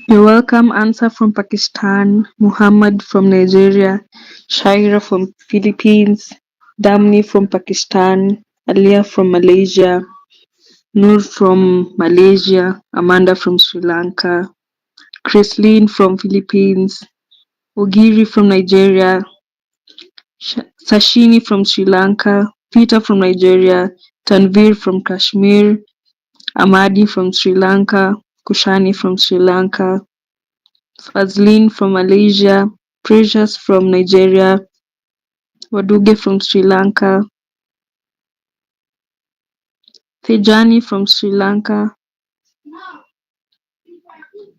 You're welcome. Answer from Pakistan, Muhammad from Nigeria, Shaira from Philippines, Damni from Pakistan, Alia from Malaysia, Noor from Malaysia, Amanda from Sri Lanka, Chrislene from Philippines, Ogiri from Nigeria, Sashini from Sri Lanka, Peter from Nigeria, Tanvir from Kashmir, Amadi from Sri Lanka, Kushani from Sri Lanka, Fazlin from Malaysia, Precious from Nigeria, Waduge from Sri Lanka, Tejani from Sri Lanka,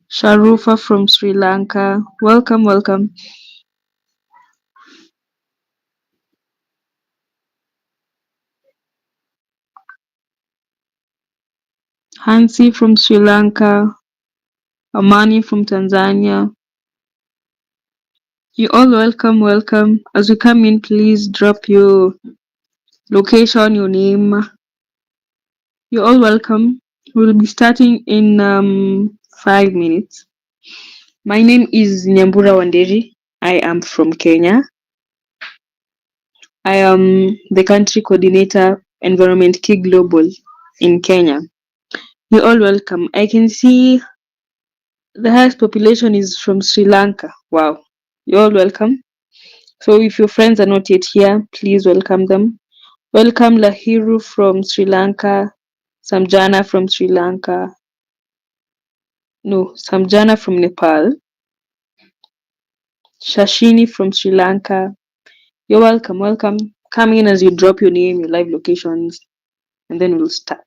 Sharufa from Sri Lanka. Welcome, welcome. Hansi from Sri Lanka, Amani from Tanzania. You all welcome, welcome. As you come in, please drop your location, your name. You're all welcome. We'll be starting in 5 minutes. My name is Nyambura Wanderi. I am from Kenya. I am the country coordinator, Environment Key Global in Kenya. You're all welcome. I can see the highest population is from Sri Lanka. Wow. You're all welcome. So if your friends are not yet here, please welcome them. Welcome Lahiru from Sri Lanka, Samjana from Sri Lanka. No, Samjana from Nepal, Shashini from Sri Lanka. You're welcome, welcome. Come in as you drop your name, your live locations, and then we'll start.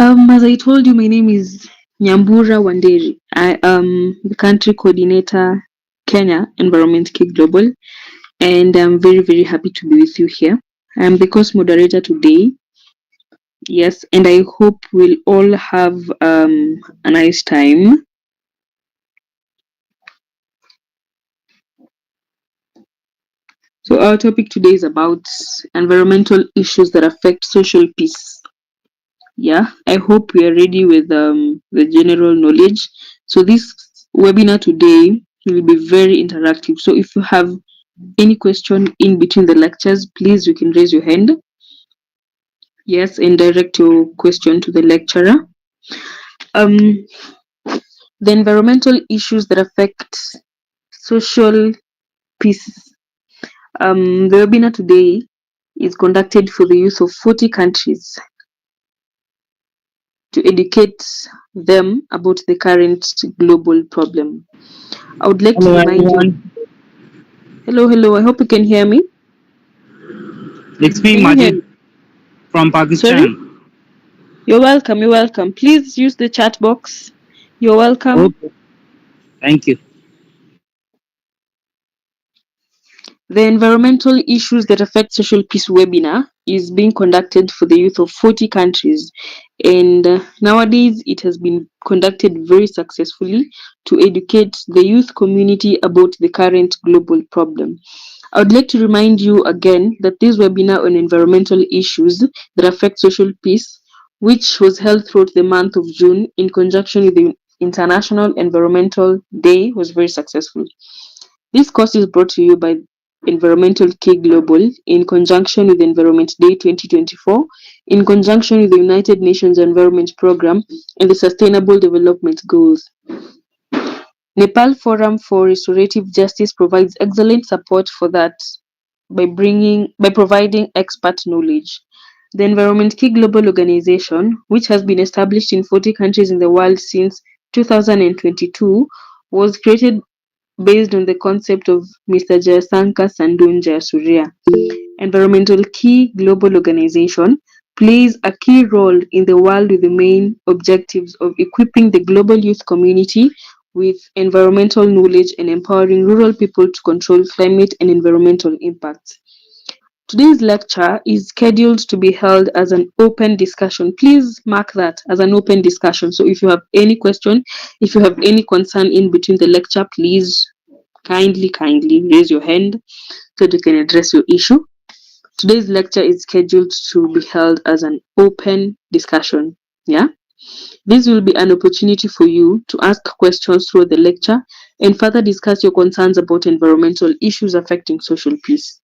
As I told you, my name is Nyambura Wanderi. I am the country coordinator, Kenya Environment Key Global, and I'm very, very happy to be with you here. I am the course moderator today. Yes, and I hope we'll all have a nice time. So, our topic today is about environmental issues that affect social peace. Yeah, I hope we are ready with the general knowledge. So, this webinar today will be very interactive. So, if you have any question in between the lectures, please you can raise your hand. Yes, and direct your question to the lecturer. Um, the environmental issues that affect social peace. The webinar today is conducted for the youth of 40 countries to educate them about the current global problem. I would like to Hello remind you. everyone, Hello, hello. I hope you can hear me. it's me Can you hear Majid me? from Sorry? Pakistan. You're welcome. You're welcome. Please use the chat box. You're welcome. Okay, thank you. The environmental issues that affect social peace webinar is being conducted for the youth of 40 countries. And nowadays, it has been conducted very successfully to educate the youth community about the current global problem. I would like to remind you again that this webinar on environmental issues that affect social peace, which was held throughout the month of June in conjunction with the International Environmental Day, was very successful. This course is brought to you by Environmental Key Global in conjunction with Environment Day 2024, in conjunction with the United Nations Environment Programme and the Sustainable Development Goals. Nepal Forum for Restorative Justice provides excellent support for that by providing expert knowledge. The Environment Key Global Organization, which has been established in 40 countries in the world since 2022, was created based on the concept of Mr. Jayasankar Sandun Jayasuriya. Environmental Key Global Organization plays a key role in the world with the main objectives of equipping the global youth community with environmental knowledge and empowering rural people to control climate and environmental impacts. Today's lecture is scheduled to be held as an open discussion. Please mark that as an open discussion. So if you have any question, if you have any concern in between the lecture, please kindly raise your hand so that we can address your issue. Today's lecture is scheduled to be held as an open discussion. Yeah. This will be an opportunity for you to ask questions through the lecture and further discuss your concerns about environmental issues affecting social peace.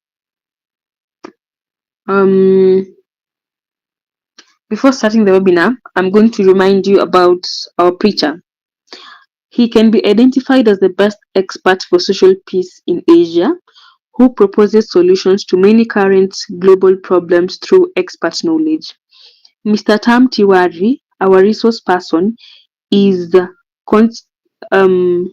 Um, Before starting the webinar, I'm going to remind you about our preacher. He can be identified as the best expert for social peace in Asia, who proposes solutions to many current global problems through expert knowledge. Mr. Tam Tiwari, our resource person, is const- um,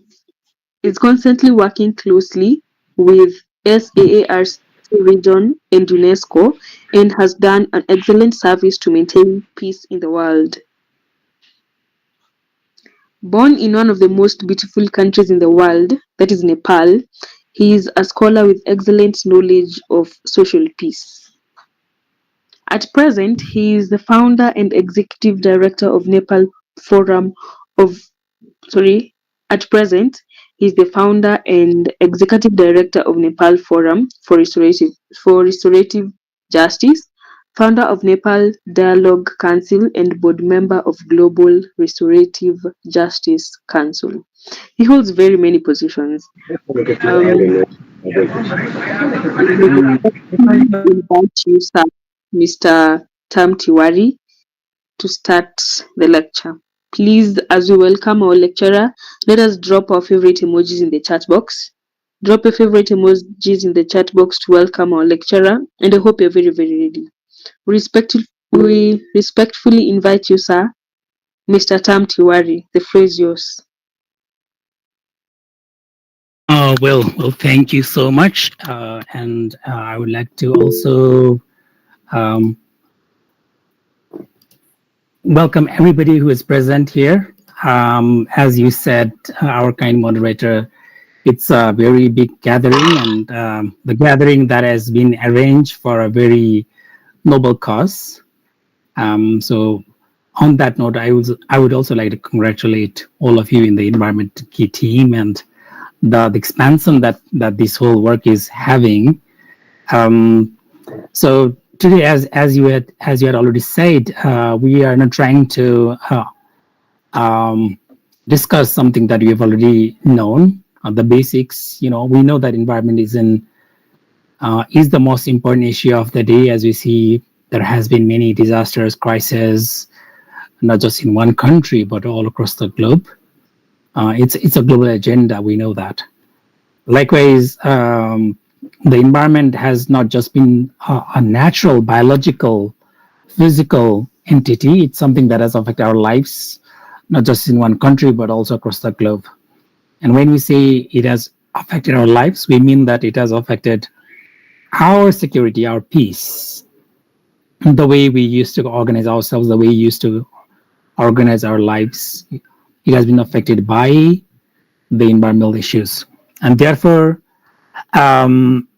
is constantly working closely with SAARC region and UNESCO and has done an excellent service to maintain peace in the world. Born in one of the most beautiful countries in the world, that is Nepal, he is a scholar with excellent knowledge of social peace. At present, he is the founder and executive director of Nepal Forum of sorry, at present, he is the founder and executive director of Nepal Forum for Restorative Justice, founder of Nepal Dialogue Council, and board member of Global Restorative Justice Council. He holds very many positions. Um, I invite you, sir, Mr. Tam Tiwari, to start the lecture. Please, as we welcome our lecturer, let us drop our favorite emojis in the chat box. Drop your favorite emojis in the chat box to welcome our lecturer, and I hope you're very ready. We respectfully invite you, sir, Mr. Tam Tiwari. The floor is yours. Thank you so much. And I would like to also um, welcome everybody who is present here. As you said, our kind moderator, it's a very big gathering, and the gathering that has been arranged for a very noble cause. So, on that note, I would also like to congratulate all of you in the environment key team and the expansion that this whole work is having. Um, so today, as you had already said, we are not trying to um, discuss something that we have already known, the basics. We know that environment is the most important issue of the day. As we see, there has been many disasters, crises, not just in one country but all across the globe. It's a global agenda. We know that. Likewise, the environment has not just been a natural, biological, physical entity. It's something that has affected our lives, not just in one country, but also across the globe. And when we say it has affected our lives, we mean that it has affected our security, our peace, the way we used to organize ourselves, the way we used to organize our lives. It has been affected by the environmental issues. And therefore, um,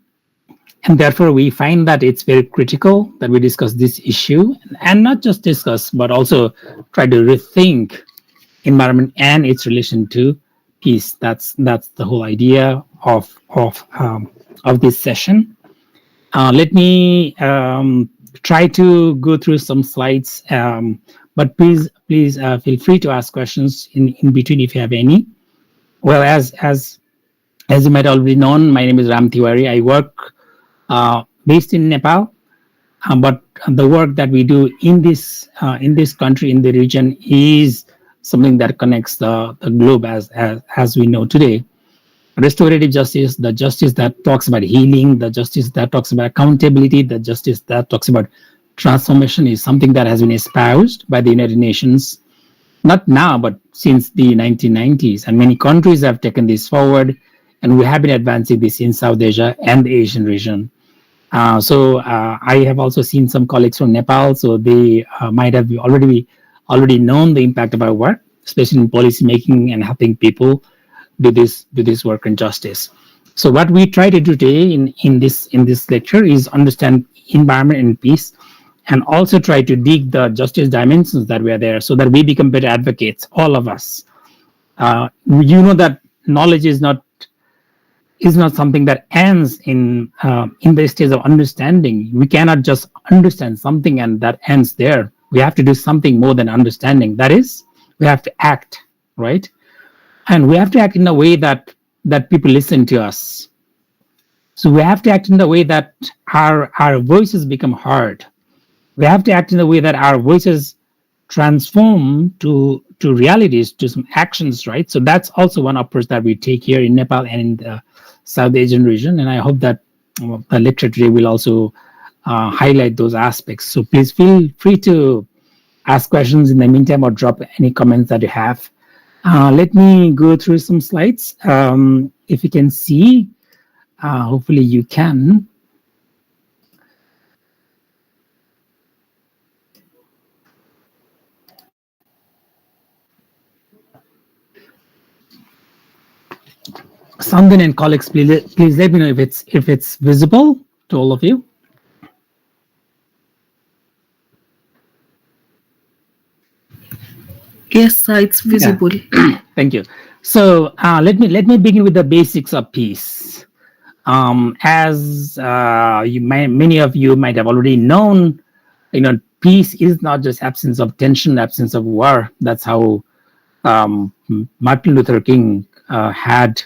we find that it's very critical that we discuss this issue, and not just discuss, but also try to rethink environment and its relation to peace. That's the whole idea of this session. Let me try to go through some slides, but please feel free to ask questions in between if you have any. Well, as you might already know, my name is Ram Tiwari. I work based in Nepal, but the work that we do in this country, in the region, is something that connects the globe as we know today. Restorative justice, the justice that talks about healing, the justice that talks about accountability, the justice that talks about transformation, is something that has been espoused by the United Nations, not now, but since the 1990s. And many countries have taken this forward, and we have been advancing this in South Asia and the Asian region. I have also seen some colleagues from Nepal, so they might have already known the impact of our work, especially in policy making and helping people do this work in justice. So what we try to do today in this lecture is understand environment and peace, and also try to dig the justice dimensions that were there, so that we become better advocates, all of us. You know that knowledge is not is not something that ends in the stage of understanding. We cannot just understand something and that ends there. We have to do something more than understanding. That is, we have to act, right? And we have to act in a way that people listen to us. So we have to act in the way that our voices become heard. We have to act in a way that our voices transform to realities, to some actions, right? So that's also one approach that we take here in Nepal and in the South Asian region. And I hope that the lecture today will also highlight those aspects. So please feel free to ask questions in the meantime or drop any comments that you have. Let me go through some slides. If you can see, hopefully you can. Sandin and colleagues, please let me know if it's visible to all of you. Yes, sir, it's visible. Yeah. Thank you. So let me begin with the basics of peace. As many of you might have already known, peace is not just absence of tension, absence of war. That's how Martin Luther King had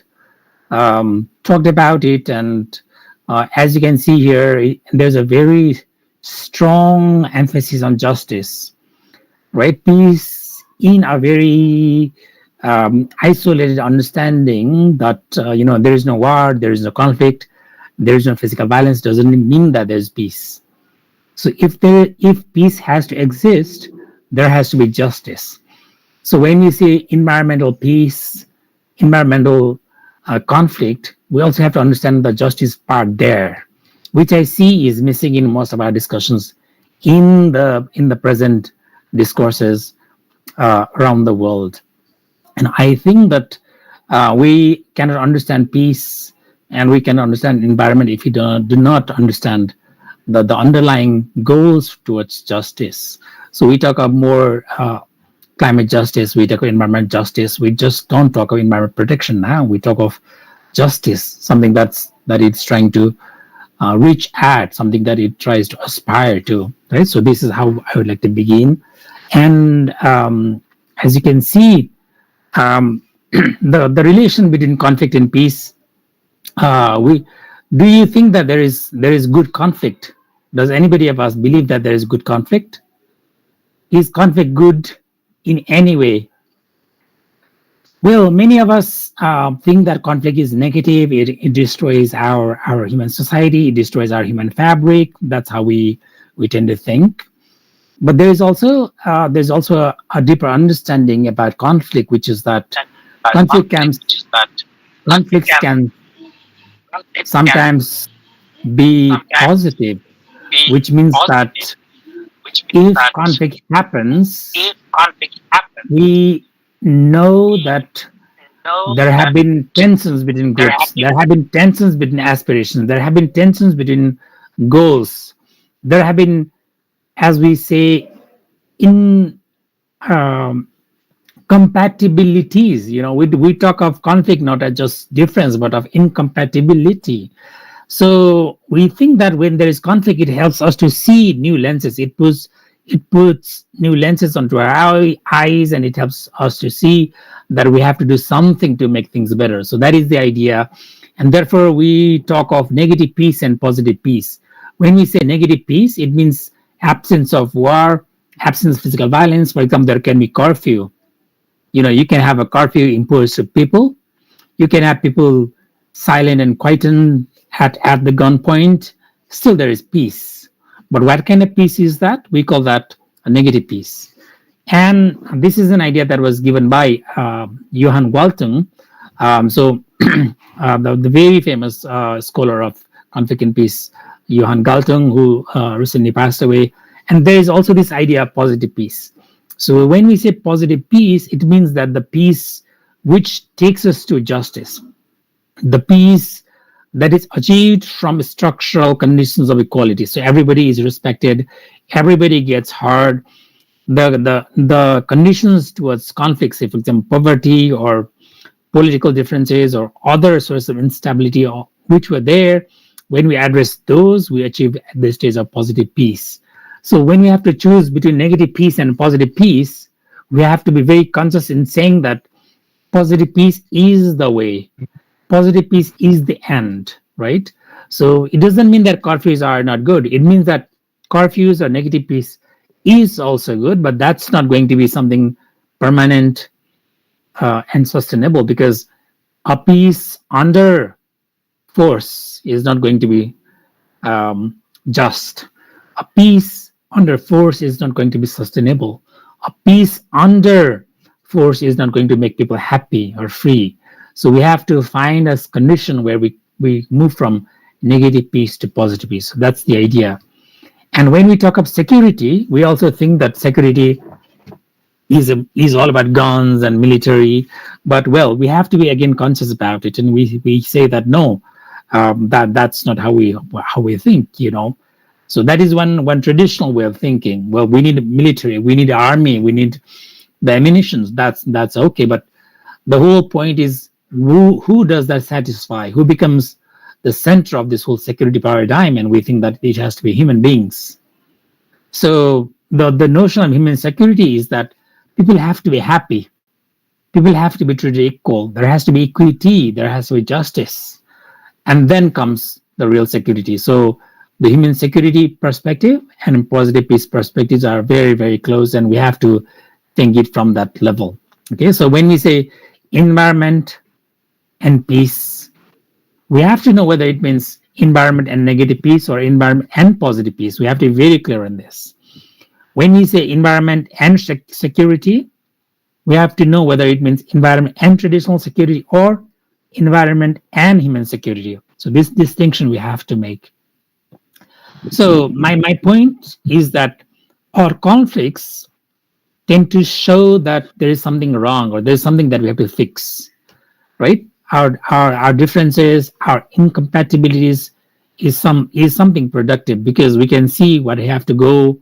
talked about it. And as you can see here, there's a very strong emphasis on justice, right? Peace in a very isolated understanding that there is no war, there is no conflict, there is no physical violence, doesn't mean that there's peace. So if peace has to exist, there has to be justice. So when we say environmental peace, environmental conflict, we also have to understand the justice part there, which I see is missing in most of our discussions in the present discourses around the world. And I think that we cannot understand peace and we cannot understand environment if we do not understand the underlying goals towards justice. So we talk of more climate justice, we talk of environment justice. We just don't talk of environment protection now. We talk of justice, something that it's trying to reach at, something that it tries to aspire to, right? So this is how I would like to begin. And as you can see, the relation between conflict and peace, do you think that there is good conflict? Does anybody of us believe that there is good conflict? Is conflict good in any way? Well, many of us think that conflict is negative. It destroys our human society. It destroys our human fabric. That's how we tend to think. But there's also a deeper understanding about conflict, which is that conflicts can sometimes be positive, which means that if conflict happens, we know that there have been tensions between groups, there have been tensions between aspirations, there have been tensions between goals, there have been, as we say, in compatibilities. We talk of conflict not as just difference, but of incompatibility. So we think that when there is conflict, it helps us to see new lenses. It puts new lenses onto our eyes, and it helps us to see that we have to do something to make things better. So that is the idea. And therefore, we talk of negative peace and positive peace. When we say negative peace, it means absence of war, absence of physical violence. For example, there can be curfew. You can have a curfew imposed to people. You can have people silent and quietened at the gunpoint. Still, there is peace. But what kind of peace is that? We call that a negative peace. And this is an idea that was given by Johan Galtung. The very famous scholar of conflict and peace, Johan Galtung, who recently passed away. And there is also this idea of positive peace. So when we say positive peace, it means that the peace which takes us to justice, the peace that is achieved from structural conditions of equality. So everybody is respected, everybody gets heard. The conditions towards conflicts, say for example poverty or political differences or other sources of instability which were there, when we address those, we achieve at this stage of positive peace. So when we have to choose between negative peace and positive peace, we have to be very conscious in saying that positive peace is the way, positive peace is the end, right? So it doesn't mean that curfews are not good. It means that curfews or negative peace is also good, but that's not going to be something permanent and sustainable, because a peace under force is not going to be just. A peace under force is not going to be sustainable. A peace under force is not going to make people happy or free. So we have to find a condition where we move from negative peace to positive peace. So that's the idea. And when we talk of security, we also think that security is all about guns and military. But well, we have to be again conscious about it, and we say that no, that's not how we think, you know. So that is one traditional way of thinking. Well, we need military, we need army, we need the ammunitions. That's okay, but the whole point is who does that satisfy? Who becomes the center of this whole security paradigm? And we think that it has to be human beings. So the notion of human security is that people have to be happy. People have to be treated equal. There has to be equity. There has to be justice. And then comes the real security. So the human security perspective and positive peace perspectives are very, very close, and we have to think it from that level. Okay, so when we say environment and peace, we have to know whether it means environment and negative peace or environment and positive peace. We have to be very clear on this. When we say environment and security, we have to know whether it means environment and traditional security or environment and human security. So this distinction we have to make. So my point is that our conflicts tend to show that there is something wrong or there's something that we have to fix, right? Our differences, our incompatibilities is something productive, because we can see what we have to go,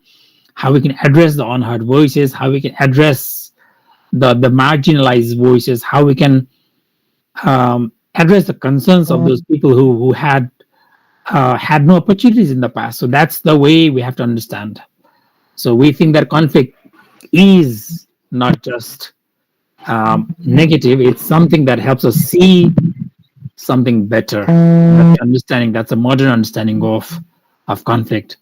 how we can address the unheard voices, how we can address the marginalized voices, how we can address the concerns of those people who had no opportunities in the past. So that's the way we have to understand. So we think that conflict is not just negative, it's something that helps us see something better. That's understanding, that's a modern understanding of conflict.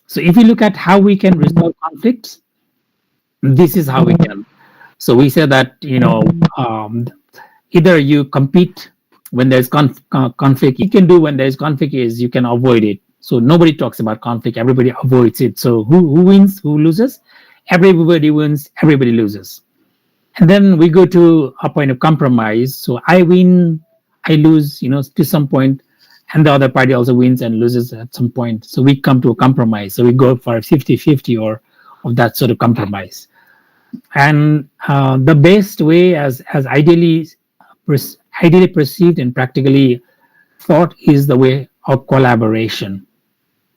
So if we look at how we can resolve conflicts, this is how we can. So we say that, you know, either you compete when there's conflict. You can do when there's conflict is you can avoid it. So nobody talks about conflict, everybody avoids it. So who wins, who loses? Everybody wins, everybody loses. And then we go to a point of compromise. So I win, I lose, you know, to some point, and the other party also wins and loses at some point. So we come to a compromise. So we go for 50-50 or of that sort of compromise. And the best way, as ideally perceived and practically thought, is the way of collaboration.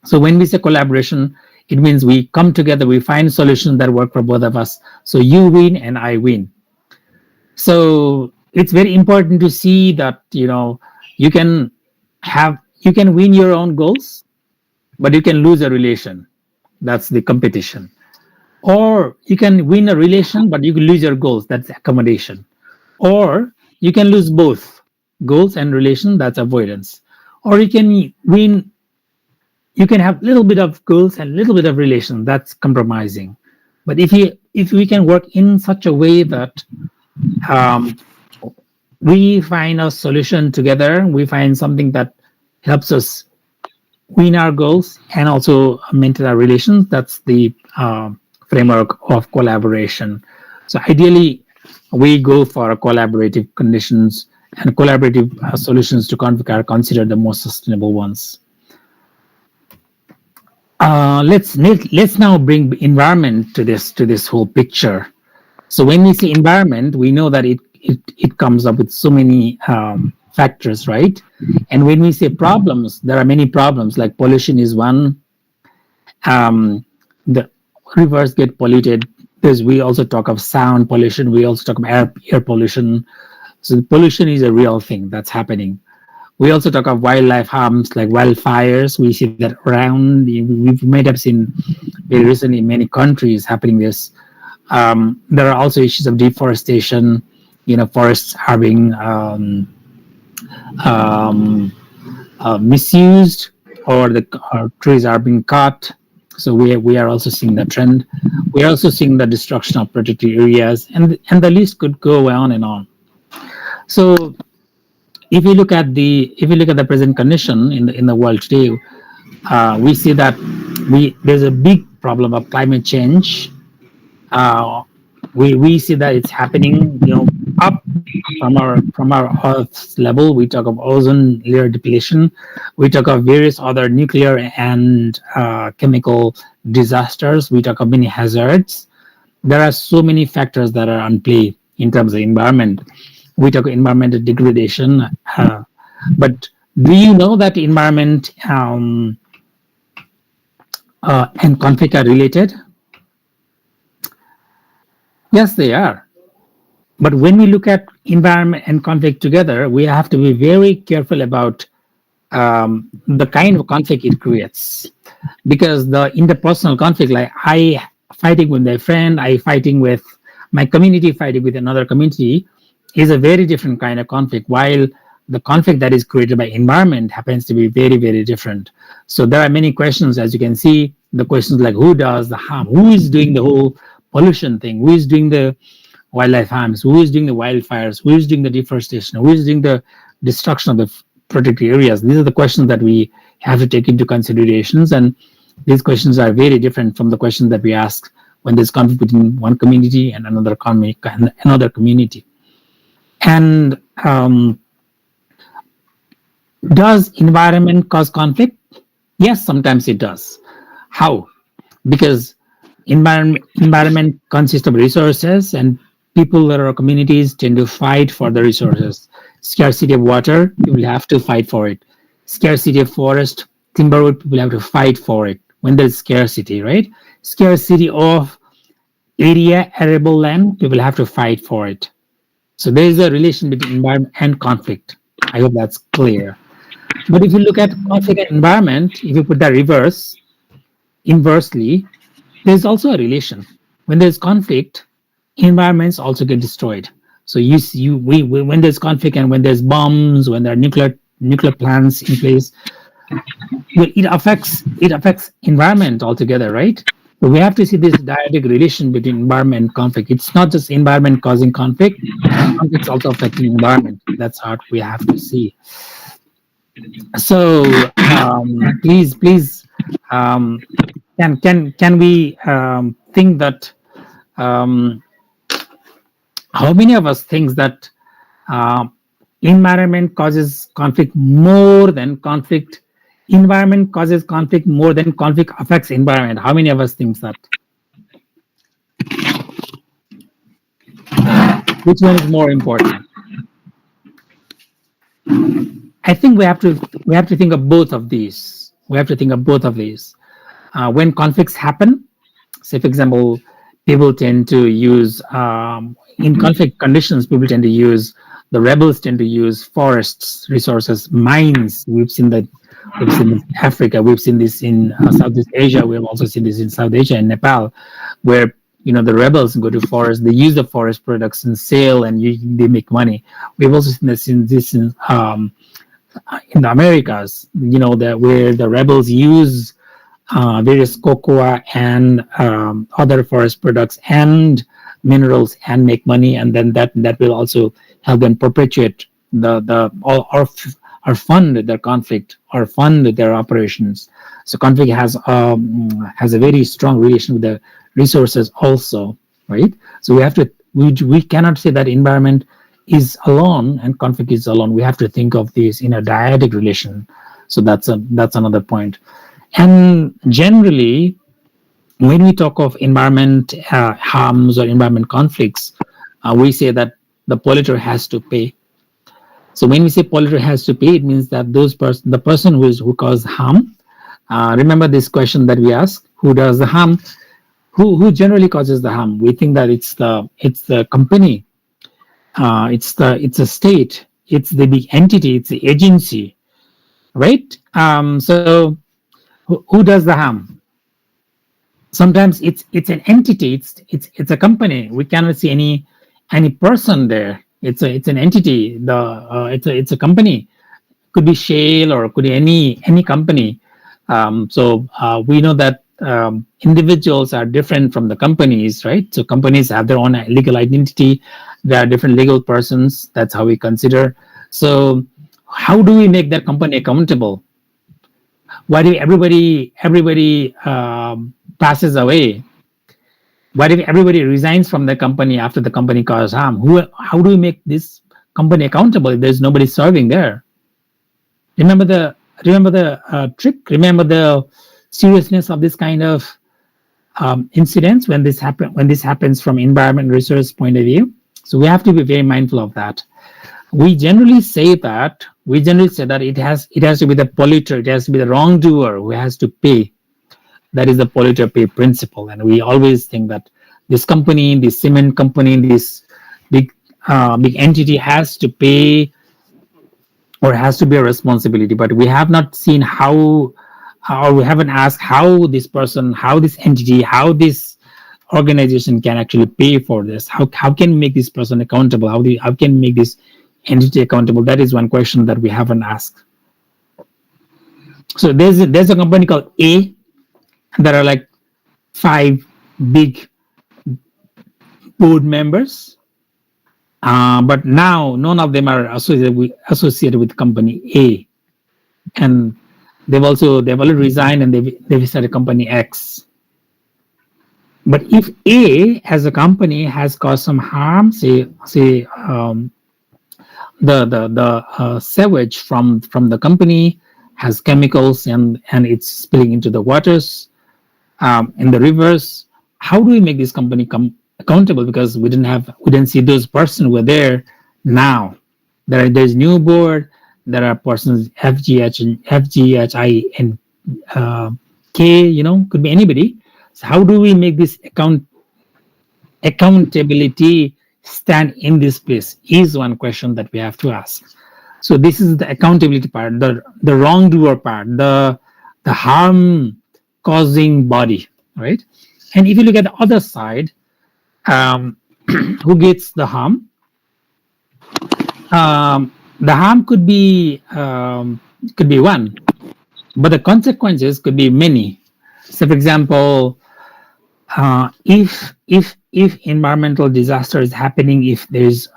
So when we say collaboration, it means we come together, we find solutions that work for both of us. So you win and I win. So it's very important to see that, you know, you can win your own goals, but you can lose a relation. That's the competition. Or you can win a relation, but you can lose your goals. That's accommodation. Or you can lose both goals and relation. That's avoidance. Or you can win. You can have a little bit of goals and a little bit of relation. That's compromising. But if we can work in such a way that we find a solution together, we find something that helps us win our goals and also maintain our relations, that's the framework of collaboration. So ideally, we go for collaborative conditions, and collaborative solutions to conflict are considered the most sustainable ones. Let's now bring environment to this whole picture. So when we say environment, we know that it comes up with so many factors, right? And when we say problems, there are many problems. Like pollution is one. The rivers get polluted, we also talk of sound pollution. We also talk of air pollution. So pollution is a real thing that's happening. We also talk of wildlife harms like wildfires. We see that around. We might have seen very recently in many countries happening this. There are also issues of deforestation. Forests are being um, misused, or the trees are being cut. So we are also seeing the trend. We are also seeing the destruction of protected areas, and the list could go on and on. So if you look at the present condition in the world today, we see that there's a big problem of climate change. Uh, we see that it's happening, up from our Earth's level. We talk of ozone layer depletion. We talk of various other nuclear and chemical disasters. We talk of many hazards. There are so many factors that are on play in terms of environment. We talk of environmental degradation, but do you know that environment and conflict are related? Yes, they are. But when we look at environment and conflict together, we have to be very careful about the kind of conflict it creates. Because the interpersonal conflict, like I fighting with my friend, I fighting with my community, fighting with another community, is a very different kind of conflict. While the conflict that is created by environment happens to be very, very different. So there are many questions, as you can see. The questions like who does the harm, who is doing the whole pollution thing, who is doing the wildlife harms, who is doing the wildfires, who is doing the deforestation, who is doing the destruction of the protected areas. These are the questions that we have to take into considerations, and these questions are very different from the questions that we ask when there's conflict between one community and another community. And does environment cause conflict? Yes, sometimes it does. How? Because environment consists of resources, and people or communities tend to fight for the resources. Scarcity of water, people have to fight for it. Scarcity of forest, timberwood, people have to fight for it when there's scarcity, right? Scarcity of area, arable land, people have to fight for it. So there is a relation between environment and conflict. I hope that's clear. But if you look at conflict and environment, if you put that inversely, there's also a relation. When there's conflict, environments also get destroyed. So when there's conflict and when there's bombs, when there are nuclear plants in place, well, it affects environment altogether, right? So we have to see this dialectic relation between environment and conflict. It's not just environment causing conflict; conflict's also affecting environment. That's what we have to see. So please, can we think that? How many of us thinks that environment causes conflict more than conflict? Environment causes conflict more than conflict affects environment. How many of us thinks that? Which one is more important? I think we have to think of both of these. We have to think of both of these. When conflicts happen, say for example, people tend to use in conflict conditions. People tend to use the rebels tend to use forests, resources, mines. We've seen this in Africa. We've seen this in Southeast Asia. We've also seen this in South Asia and Nepal, where the rebels go to forest. They use the forest products and sell, and they make money. We've also seen this in the Americas. Where the rebels use various cocoa and other forest products and minerals and make money, and then that will also help them perpetuate or fund their conflict or fund their operations. So conflict has a very strong relation with the resources also, right? So we cannot say that environment is alone and conflict is alone. We have to think of this in a dyadic relation. So that's another point. And generally, when we talk of environment harms or environment conflicts, we say that the polluter has to pay. So when we say polluter has to pay, it means that the person who caused harm. Remember this question that we asked: who does the harm? who generally causes the harm? We think that it's the company, it's a state, it's the big entity, it's the agency, right? So who does the harm? Sometimes it's an entity, it's a company. We cannot see any person there. It's an entity. It's a company. Could be shale or could be any company. So we know that individuals are different from the companies, right? So companies have their own legal identity. They are different legal persons. That's how we consider. So how do we make that company accountable? Why do everybody passes away? What if everybody resigns from the company after the company causes harm? How do we make this company accountable if there's nobody serving there? Remember the trick. Remember the seriousness of this kind of incidents when this happens from environment research point of view. So we have to be very mindful of that. We generally say that it has to be the polluter, it has to be the wrongdoer who has to pay. That is the polluter pay principle, and we always think that this company, this cement company, this big entity has to pay or has to be a responsibility. But we have not seen how, or we haven't asked how this person, how this entity, how this organization can actually pay for this. How can we make this person accountable? How can we make this entity accountable? That is one question that we haven't asked. So there's a company called A. There are like 5 big board members, but now none of them are associated with company A, and they've already resigned and they've started company X. But if A as a company has caused some harm, say the sewage from the company has chemicals and it's spilling into the waters, in the rivers, how do we make this company accountable? Because we didn't see those persons were there. Now there's new board. There are persons FGH and FGHI and K. Could be anybody. So how do we make this accountability stand in this place? Is one question that we have to ask. So this is the accountability part, the wrongdoer part, the harm causing body, right? And if you look at the other side, who gets the harm? The harm could be one, but the consequences could be many. So, for example, if environmental disaster is happening, if there's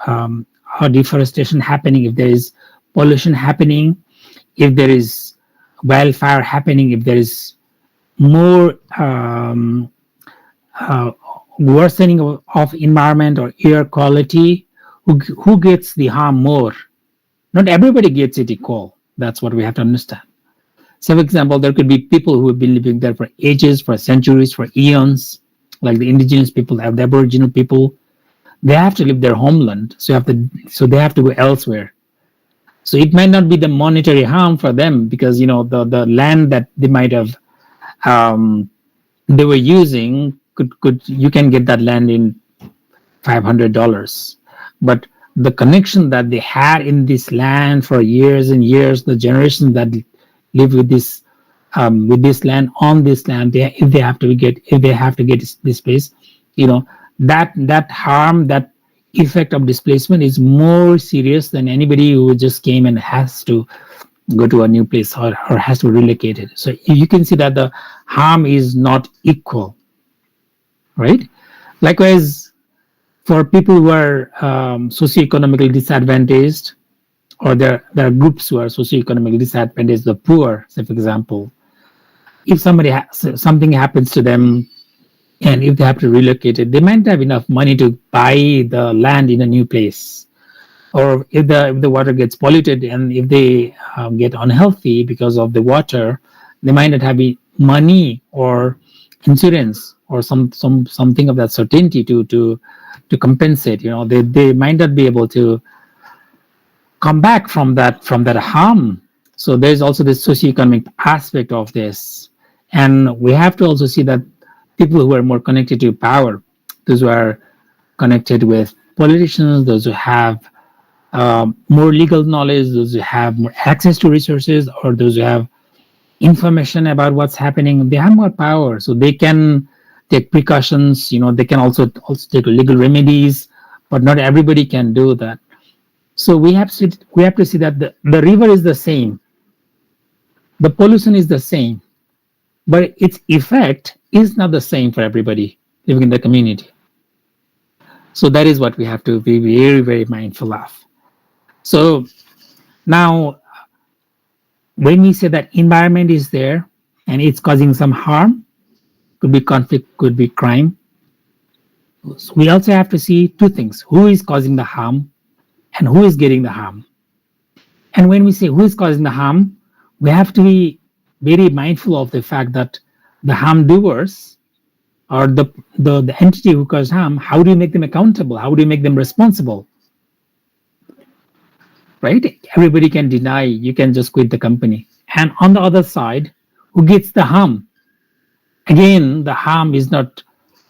deforestation happening, if there is pollution happening, if there is wildfire happening, if there is more worsening of environment or air quality, who gets the harm more? Not everybody gets it equal. That's what we have to understand. So, for example, there could be people who have been living there for ages, for centuries, for eons, like the indigenous people, the Aboriginal people. They have to leave their homeland, so they have to go elsewhere. So it might not be the monetary harm for them, because the land that they might have they were using could you can get that land in $500, but the connection that they had in this land for years and years, the generations that live with this land on this land, if they have to get this place, that harm, that effect of displacement is more serious than anybody who just came and has to go to a new place or has to relocate it. So you can see that the harm is not equal, right? Likewise, for people who are socioeconomically disadvantaged, or there are groups who are socioeconomically disadvantaged, the poor, say for example, if something happens to them, and if they have to relocate it, they might have enough money to buy the land in a new place. Or if the water gets polluted, and if they get unhealthy because of the water, they might not have money or insurance or something of that certainty to compensate. They might not be able to come back from that harm. So there's also this socioeconomic aspect of this, and we have to also see that people who are more connected to power, those who are connected with politicians, those who have more legal knowledge, those who have more access to resources, or those who have information about what's happening, they have more power, so they can take precautions. They can also take legal remedies, but not everybody can do that. So we have to see that the river is the same, the pollution is the same, but its effect is not the same for everybody living in the community. So that is what we have to be very, very mindful of. So now, when we say that environment is there and it's causing some harm, could be conflict, could be crime, so we also have to see two things: who is causing the harm and who is getting the harm. And when we say who is causing the harm, we have to be very mindful of the fact that the harm doers, or the entity who caused harm, how do you make them accountable? How do you make them responsible? Right? Everybody can deny, you can just quit the company. And on the other side, who gets the harm? Again, the harm is not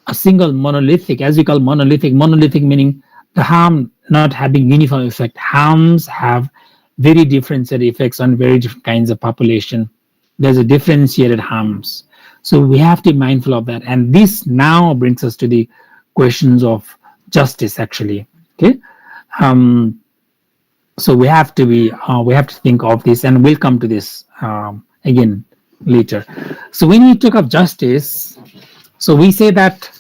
a single monolithic, as we call monolithic meaning the harm not having uniform effect. Harms have very differentiated effects on very different kinds of population. There's a differentiated harms. So we have to be mindful of that. And this now brings us to the questions of justice, actually. Okay. Um, so we have to think of this, and we'll come to this again later. So when we talk of justice, so we say that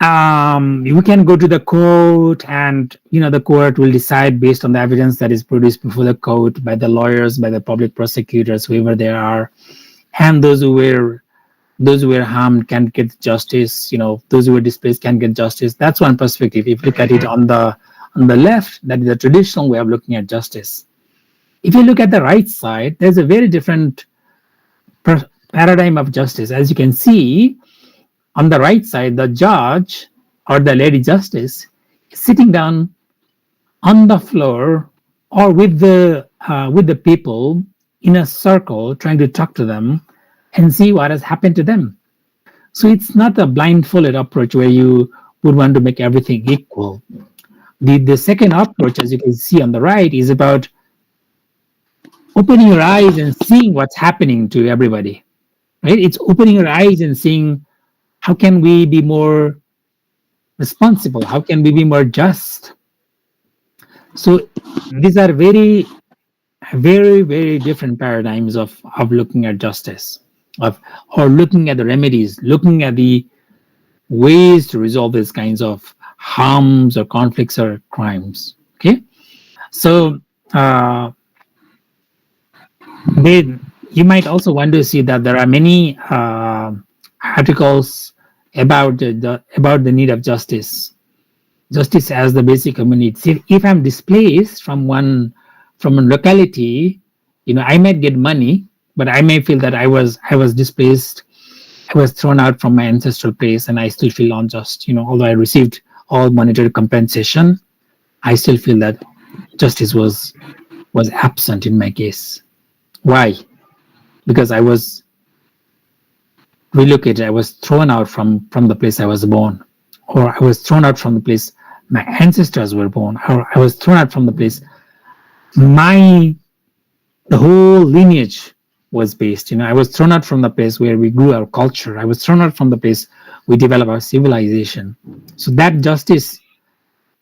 we can go to the court, and the court will decide based on the evidence that is produced before the court by the lawyers, by the public prosecutors, whoever they are, and those who were harmed can get justice. Those who were displaced can get justice. That's one perspective. If you look at it on the left, that is the traditional way of looking at justice. If you look at the right side, there's a very different paradigm of justice. As you can see, on the right side, the judge or the lady justice is sitting down on the floor or with the people in a circle, trying to talk to them and see what has happened to them. So it's not a blindfolded approach where you would want to make everything equal. The second approach, as you can see on the right, is about opening your eyes and seeing what's happening to everybody. Right? It's opening your eyes and seeing how can we be more responsible? How can we be more just? So these are very, very, very different paradigms of looking at justice, of or looking at the remedies, looking at the ways to resolve these kinds of harms or conflicts or crimes. Okay, so you might also want to see that there are many articles about about the need of justice as the basic human needs. If I'm displaced from a locality, I might get money, but I may feel that I was displaced, I was thrown out from my ancestral place, and I still feel unjust. Although I received all monetary compensation, I still feel that justice was absent in my case. Why? Because I was relocated. I was thrown out from the place I was born, or I was thrown out from the place my ancestors were born, or I was thrown out from the place my the whole lineage was based. I was thrown out from the place where we grew our culture. I was thrown out from the place we developed our civilization. So that justice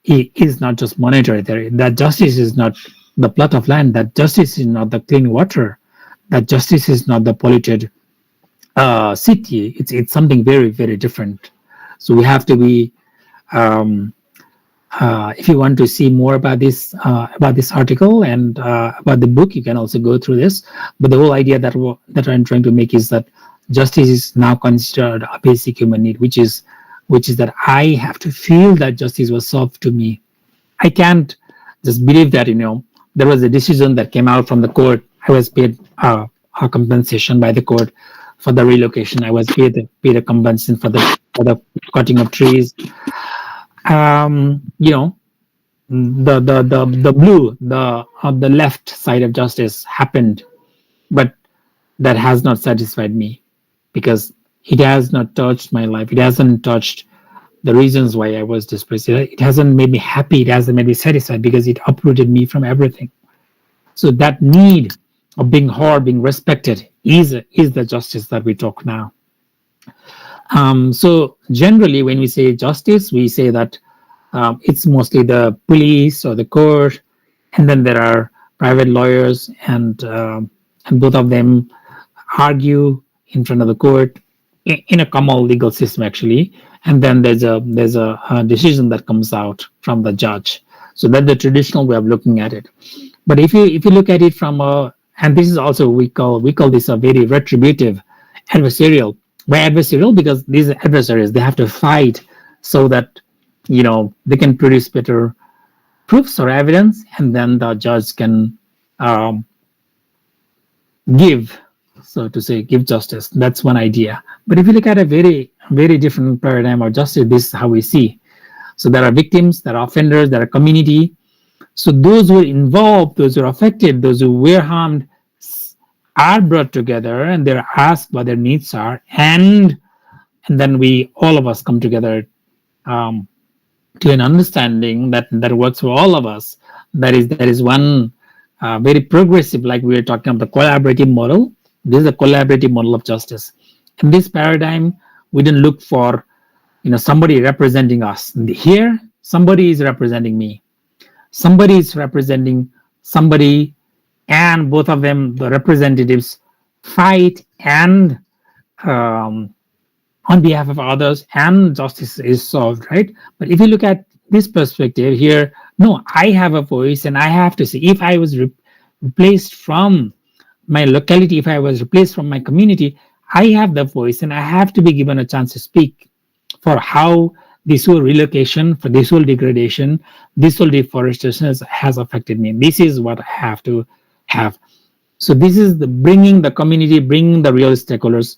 is not just monetary. That justice is not the plot of land. That justice is not the clean water. That justice is not the polluted city. It's something very, very different. So we have to be. If you want to see more about this article and about the book, you can also go through this. But the whole idea that I'm trying to make is that justice is now considered a basic human need, which is that I have to feel that justice was served to me. I can't just believe that there was a decision that came out from the court. I was paid a compensation by the court for the relocation. I was paid a compensation for the cutting of trees. The blue, the left side of justice happened, but that has not satisfied me, because It has not touched my life. It hasn't touched the reasons why I was displaced. It hasn't made me happy. It hasn't made me satisfied because it uprooted me from everything. So that need of being heard, being respected is the justice that we talk now. So generally, when we say justice, we say that it's mostly the police or the court, and then there are private lawyers, and both of them argue in front of the court in a common legal system actually, and then there's a decision that comes out from the judge. So that's the traditional way of looking at it. But if you look at it from a, and this is also we call this a very retributive adversarial. Why adversarial? Because these adversaries, they have to fight so that they can produce better proofs or evidence, and then the judge can um, give, so to say, give justice. That's one idea. But if you look at a very different paradigm of justice, this is how we see. So there are victims, there are offenders, there are community. So those who are involved, those who are affected, those who were harmed are brought together and they're asked what their needs are, and then we all of us come together um, to an understanding that works for all of us. That is one very progressive, like we were talking about the collaborative model. This is a collaborative model of justice. In this paradigm, we didn't look for somebody representing us. Here, somebody is representing me. Somebody is representing somebody, and both of them, the representatives, fight and um, on behalf of others, and justice is solved, right? But if you look at this perspective here, no, I have a voice and I have to say, if I was replaced from my locality, if I was replaced from my community, I have the voice and I have to be given a chance to speak for how this whole relocation, for this whole degradation, this whole deforestation has affected me. This is what I have to have. So this is the bringing the community, bringing the real stakeholders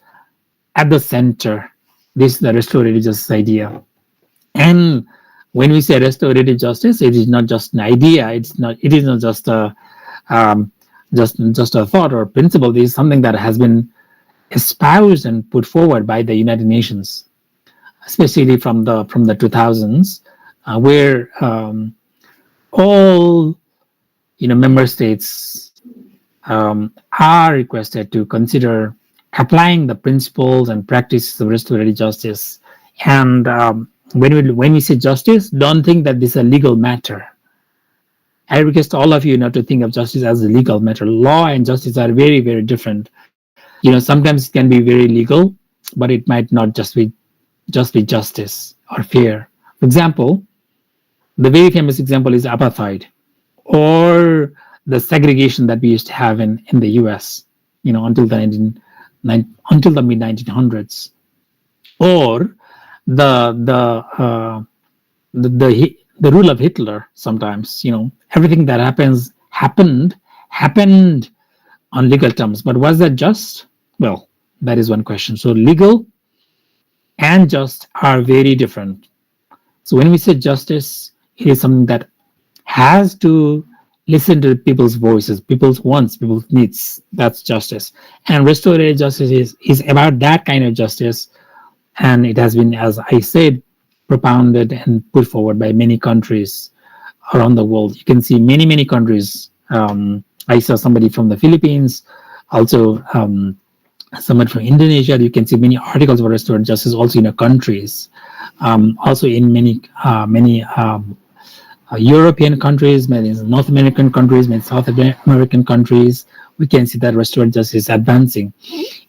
at the center. This is the restorative justice idea. And when we say restorative justice, it is not just an idea. It is not just a just a thought or principle. This is something that has been espoused and put forward by the United Nations, especially from the 2000s, where all member states are requested to consider applying the principles and practices of restorative justice. And when we say justice, don't think that this is a legal matter. I request all of you not to think of justice as a legal matter. Law and justice are very different. Sometimes it can be very legal, but it might not just be justice or fair. For example, the very famous example is apartheid, or the segregation that we used to have in the US, until the mid 1900s, or the rule of Hitler. Sometimes everything that happened on legal terms, but was that just? Well, that is one question. So legal and just are very different. So when we say justice, it is something that has to listen to people's voices, people's wants, people's needs. That's justice. And restorative justice is about that kind of justice. And it has been, as I said, propounded and put forward by many countries around the world. You can see many countries. I saw somebody from the Philippines, also somebody from Indonesia. You can see many articles about restorative justice also in countries. Also in many European countries, many North American countries, many South American countries, we can see that restorative justice is advancing.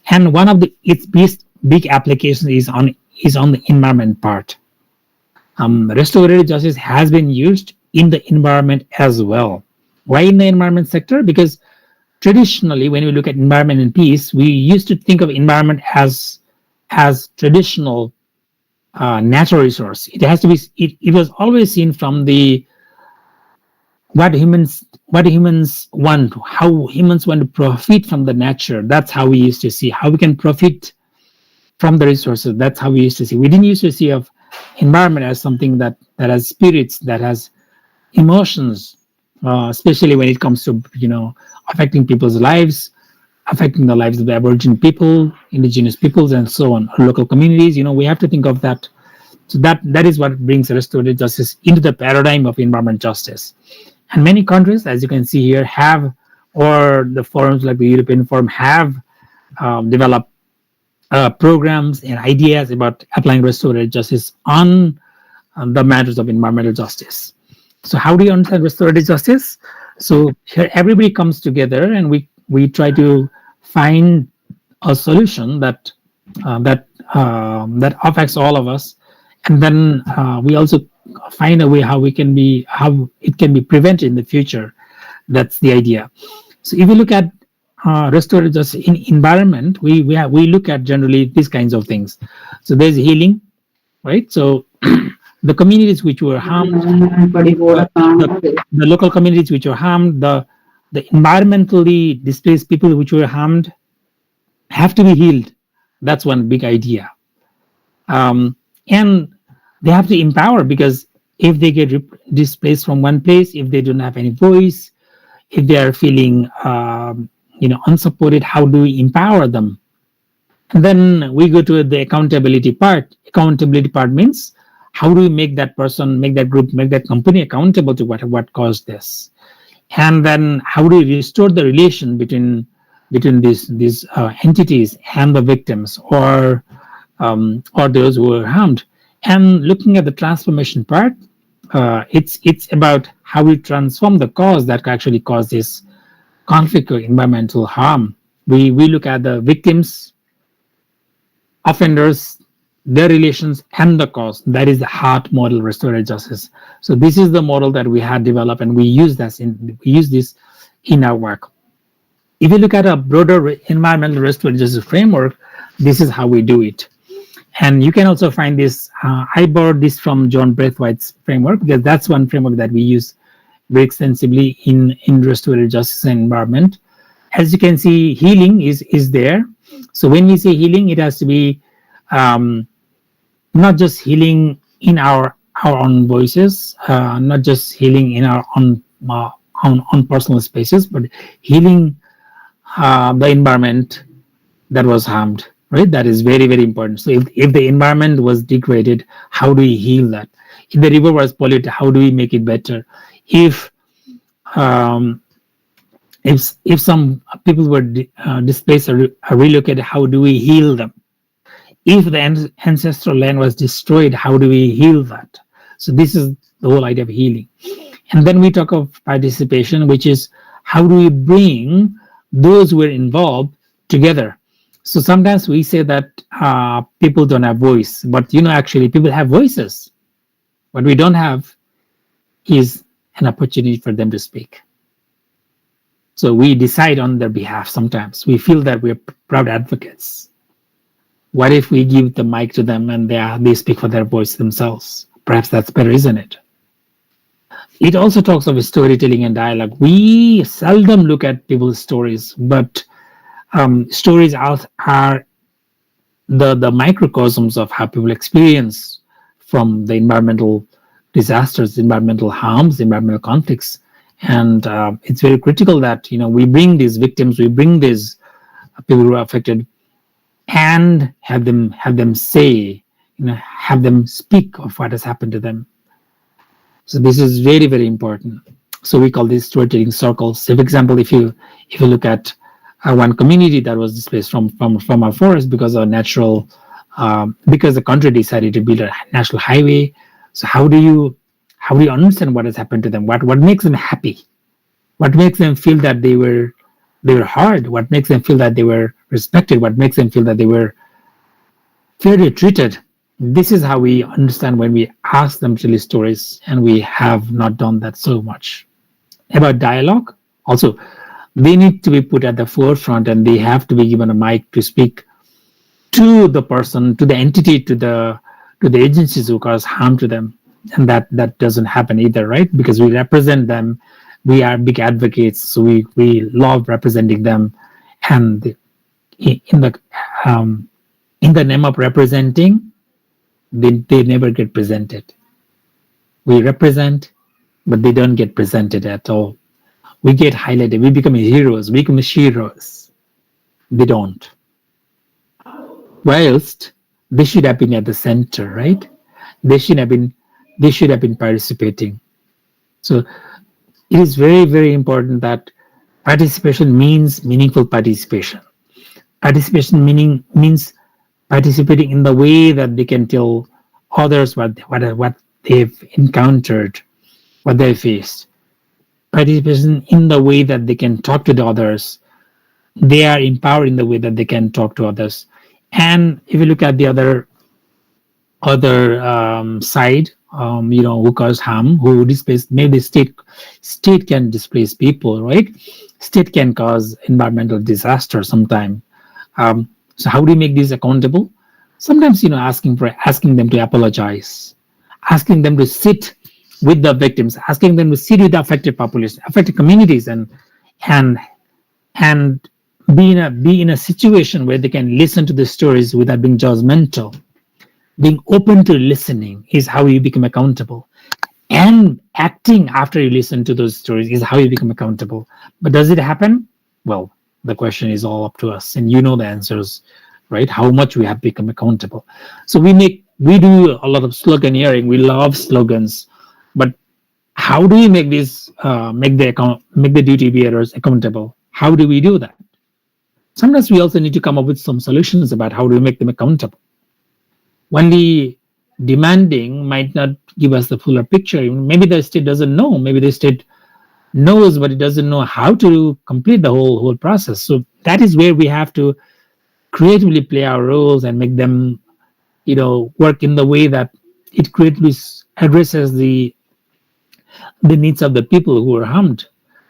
And one of its big applications is on the environment part. Restorative justice has been used in the environment as well. Why in the environment sector? Because traditionally, when we look at environment and peace, we used to think of environment as traditional natural resource. It has to be. It was always seen from the what humans want, how humans want to profit from the nature. That's how we used to see how we can profit from the resources. That's how we used to see. We didn't used to see of environment as something that has spirits, that has emotions, especially when it comes to affecting people's lives. affecting the lives of the Aboriginal people, indigenous peoples, and so on, or local communities. We have to think of that. So that is what brings restorative justice into the paradigm of environment justice. And many countries, as you can see here, have, or the forums like the European Forum have developed programs and ideas about applying restorative justice on the matters of environmental justice. So how do you understand restorative justice? So here everybody comes together and we try to find a solution that affects all of us, and then we also find a way how it can be prevented in the future. That's the idea. So if you look at restorative justice in environment, we look at generally these kinds of things. So there's healing, right? So the communities which were harmed, the local communities which were harmed, the environmentally displaced people which were harmed have to be healed. That's one big idea. And they have to empower, because if they get displaced from one place, if they don't have any voice, if they are feeling unsupported, how do we empower them? And then we go to the accountability part. Accountability part means how do we make that person, make that group, make that company accountable to what caused this? And then how do we restore the relation between these entities and the victims, or those who were harmed? And looking at the transformation part, it's about how we transform the cause that actually caused this conflict or environmental harm. We look at the victims, offenders, their relations, and the cause. That is the heart model restorative justice. So this is the model that we had developed, and we use this in our work. If you look at a broader environmental restorative justice framework, this is how we do it. And you can also find this. I borrowed this from John Braithwaite's framework, because that's one framework that we use very extensively in restorative justice and environment. As you can see, healing is there. So when we say healing, it has to be not just healing in our own voices, not just healing in our own personal spaces, but healing the environment that was harmed. Right, that is very, very important. So if the environment was degraded, how do we heal that? If the river was polluted, how do we make it better? If some people were displaced or relocated, how do we heal them? If the ancestral land was destroyed, how do we heal that? So this is the whole idea of healing. And then we talk of participation, which is how do we bring those who are involved together? So sometimes we say that people don't have voice, but actually people have voices. What we don't have is an opportunity for them to speak. So we decide on their behalf sometimes. We feel that we're proud advocates. What if we give the mic to them and they speak for their voice themselves? Perhaps that's better, isn't it? It also talks of storytelling and dialogue. We seldom look at people's stories, but stories are the microcosms of how people experience from the environmental disasters, environmental harms, environmental conflicts. And it's very critical that we bring these victims, we bring these people who are affected, and have them say, have them speak of what has happened to them. So this is very, very important. So we call these storytelling circles. So for example, if you look at one community that was displaced from our forest because of natural, because the country decided to build a national highway. So how do you understand what has happened to them? What makes them happy? What makes them feel that they were heard? What makes them feel that they were respected? What makes them feel that they were fairly treated? This is how we understand when we ask them to tell stories, and we have not done that so much. About dialogue, also, they need to be put at the forefront, and they have to be given a mic to speak to the person, to the entity, to the agencies who cause harm to them. And that doesn't happen either, right? Because we represent them, we are big advocates, so we love representing them, and in the name of representing, they never get presented. We represent, but they don't get presented at all. We get highlighted. We become heroes. We become sheroes. They don't. Whilst they should have been at the center, right? They should have been. They should have been participating. So it is very, very important that participation means meaningful participation. Participation means participating in the way that they can tell others what they've encountered, what they faced. Participation in the way that they can talk to the others. They are empowered in the way that they can talk to others. And if you look at the other side, who cause harm, who displace, maybe state can displace people, right? State can cause environmental disaster sometime. So how do you make these accountable? Sometimes, asking them to apologize, asking them to sit with the victims, asking them to sit with the affected population, affected communities, and and be in a situation where they can listen to the stories without being judgmental. Being open to listening is how you become accountable. And acting after you listen to those stories is how you become accountable. But does it happen? Well, the question is all up to us, and you know the answers, right? How much we have become accountable. So we do a lot of sloganeering. We love slogans, but how do we make these make the duty bearers accountable? How do we do that? Sometimes we also need to come up with some solutions about how do we make them accountable. Only demanding might not give us the fuller picture. Maybe the state doesn't know. Maybe the state knows, but it doesn't know how to complete the whole process. So that is where we have to creatively play our roles and make them, work in the way that it creatively addresses the needs of the people who are harmed.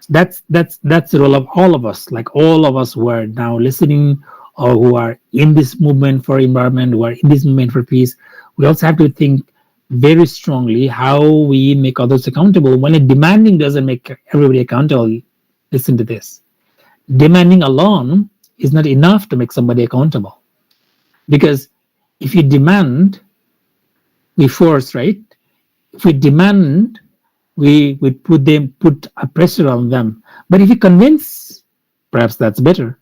That's the role of all of us. Like all of us who are now listening or who are in this movement for environment, who are in this movement for peace, we also have to think very strongly how we make others accountable. When a demanding doesn't make everybody accountable, listen to this. Demanding alone is not enough to make somebody accountable. Because if you demand, we force, right? If we demand, we put a pressure on them. But if you convince, perhaps that's better.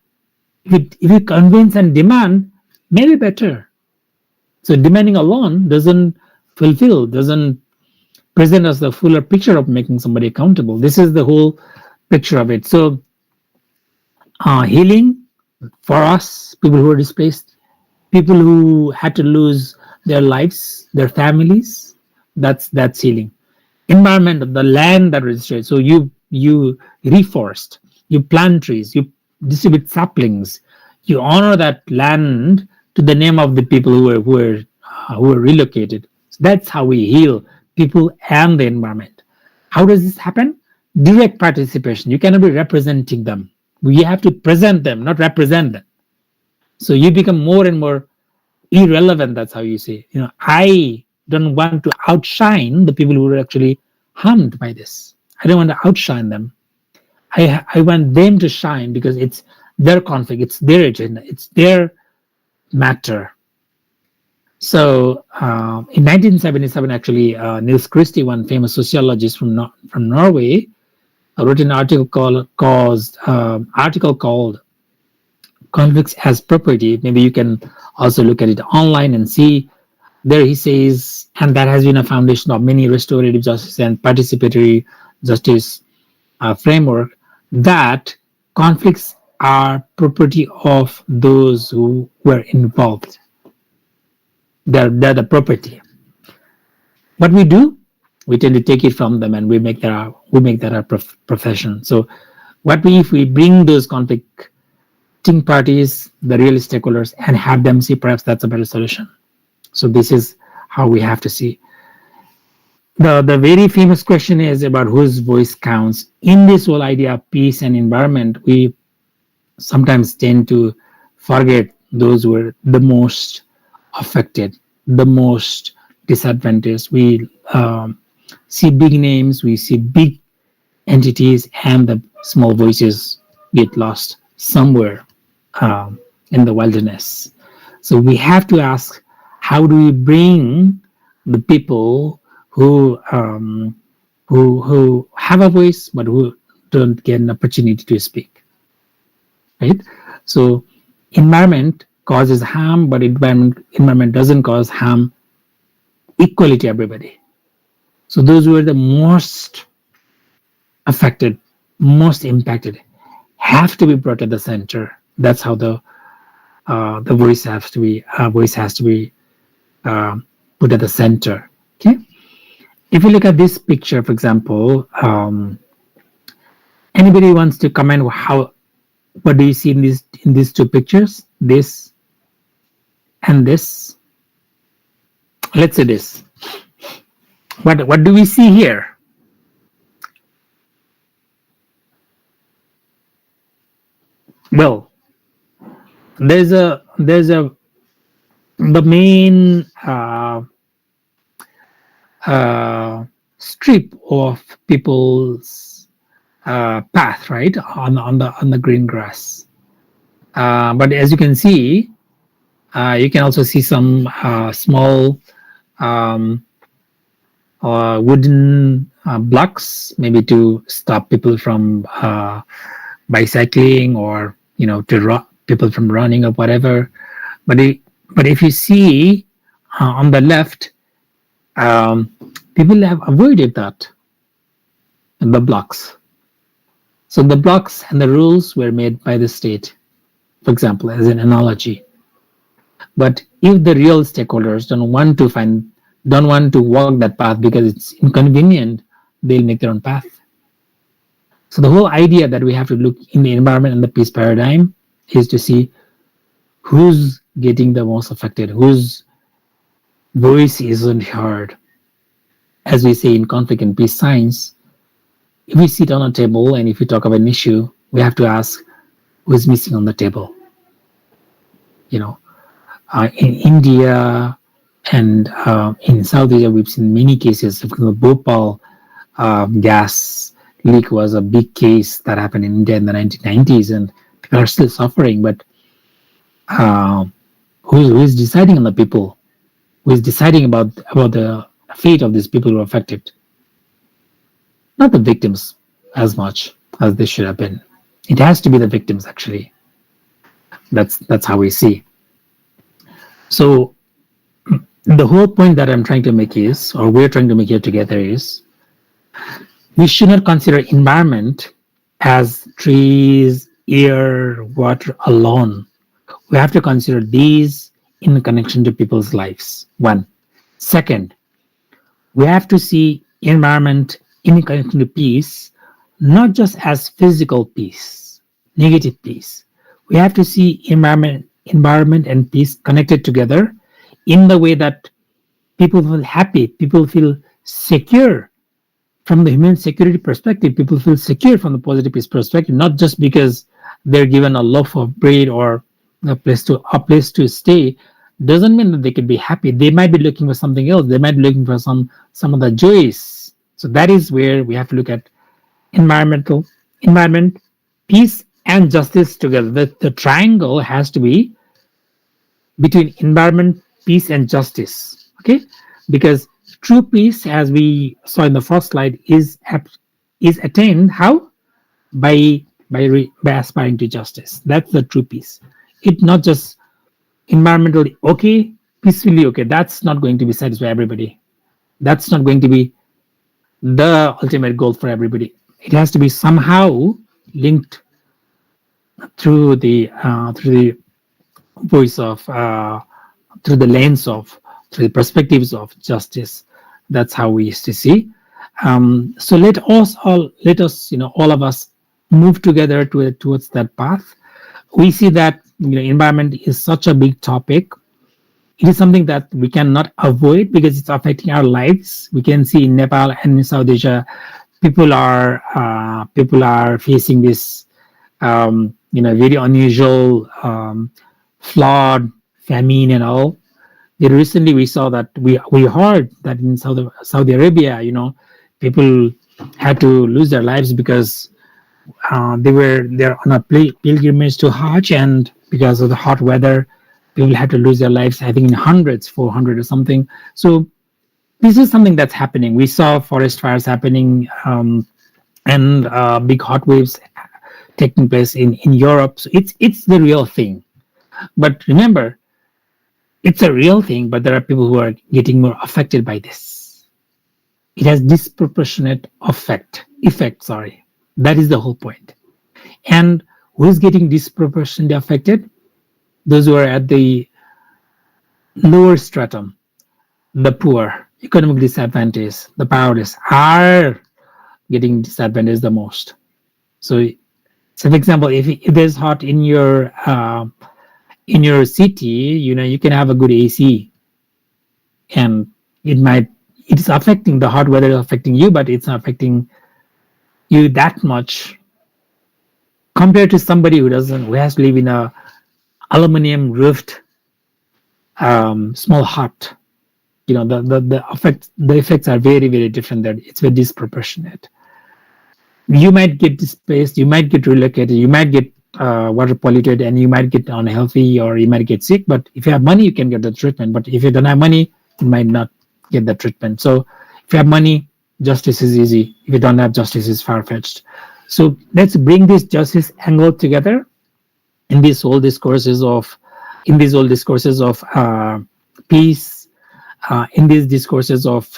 If you convince and demand, maybe better. So demanding alone doesn't present us the fuller picture of making somebody accountable. This is the whole picture of it. So healing for us, people who are displaced, people who had to lose their lives, their families, that's healing. Environment, the land that is destroyed. So you reforest, you plant trees, you distribute saplings, you honor that land to the name of the people who were relocated. So that's how we heal people and the environment. How does this happen? Direct participation. You cannot be representing them. We have to present them, not represent them. So you become more and more irrelevant. That's how you say. I don't want to outshine the people who are actually harmed by this. I don't want to outshine them. I want them to shine because it's their conflict, it's their agenda, it's their matter. So in 1977, actually, Niels Christie, one famous sociologist from Norway, wrote an article called "Conflicts as Property." Maybe you can also look at it online and see. There he says, and that has been a foundation of many restorative justice and participatory justice framework, that conflicts are property of those who were involved. They're the property. What we do, we tend to take it from them and we make that our profession. So if we bring those conflicting parties, the real stakeholders, and have them see, perhaps that's a better solution. So this is how we have to see. The very famous question is about whose voice counts. In this whole idea of peace and environment, we sometimes tend to forget those who are the most affected, the most disadvantaged. We see big names, we see big entities, and the small voices get lost somewhere in the wilderness. So we have to ask, how do we bring the people who have a voice but who don't get an opportunity to speak, right? So environment causes harm, but environment doesn't cause harm equally to everybody. So those who are the most affected, most impacted, have to be brought to the center. That's how the voice has to be put at the center. Okay. If you look at this picture, for example, anybody wants to comment how what do you see in these two pictures? This and this. Let's say this. What do we see here? Well, there's a the main strip of people's path, right, on the green grass. But as you can see, you can also see some small wooden blocks, maybe to stop people from bicycling, or to people from running or whatever. But if you see on the left, people have avoided that, the blocks. So the blocks and the rules were made by the state, for example, as an analogy. But if the real stakeholders don't want to walk that path because it's inconvenient, they'll make their own path. So the whole idea that we have to look in the environment and the peace paradigm is to see who's getting the most affected, whose voice isn't heard. As we say in conflict and peace science, if we sit on a table and if we talk about an issue, we have to ask who is missing on the table. In India and in South Asia, we've seen many cases. For example, Bhopal gas leak was a big case that happened in India in the 1990s, and people are still suffering. But who is deciding on the people? Who is deciding about the fate of these people who are affected? Not the victims as much as they should have been. It has to be the victims, actually. That's how we see. So the whole point that I'm trying to make is, or we're trying to make here together, is we should not consider environment as trees, air, water alone. We have to consider these in connection to people's lives. One. Second, we have to see environment in connection to peace, not just as physical peace, negative peace. We have to see environment and peace connected together in the way that people feel happy, people feel secure. From the human security perspective, people feel secure from the positive peace perspective, not just because they're given a loaf of bread or a place to stay. Doesn't mean that they could be happy. They might be looking for something else. They might be looking for some of the joys. So that is where we have to look at environment, peace, and justice together. The triangle has to be between environment, peace, and justice. Okay, because true peace, as we saw in the first slide, is attained how? By aspiring to justice. That's the true peace. It's not just environmentally okay, peacefully okay. That's not going to be satisfy everybody. That's not going to be the ultimate goal for everybody. It has to be somehow linked through the voice of through the lens of, through the perspectives of justice. That's how we used to see. So let us all of us move together towards that path. We see that environment is such a big topic. It is something that we cannot avoid because it's affecting our lives. We can see in Nepal and in South Asia, people are facing this very unusual flood, famine, and all. Recently, we saw that we heard that in Saudi Arabia, people had to lose their lives because they're on a pilgrimage to Hajj, and because of the hot weather, people had to lose their lives. I think in hundreds, 400 or something. So this is something that's happening. We saw forest fires happening and big hot waves taking place in Europe. So it's the real thing. But remember, it's a real thing, but there are people who are getting more affected by this. It has disproportionate effect, sorry. That is the whole point. And who is getting disproportionately affected? Those who are at the lower stratum, the poor, economic disadvantaged, the powerless are getting disadvantaged the most. So, for example, if there's hot in your city, you can have a good AC, and it's affecting the hot weather is affecting you, but it's not affecting you that much compared to somebody who has to live in a aluminum roofed small hut. The effects are very, very different there. It's very disproportionate. You might get displaced, you might get relocated, you might get water polluted, and you might get unhealthy, or you might get sick. But if you have money, you can get the treatment. But if you don't have money, you might not get the treatment. So if you have money, justice is easy. If you don't have justice, it's far-fetched. So let's bring this justice angle together in these whole discourses of peace, in these discourses of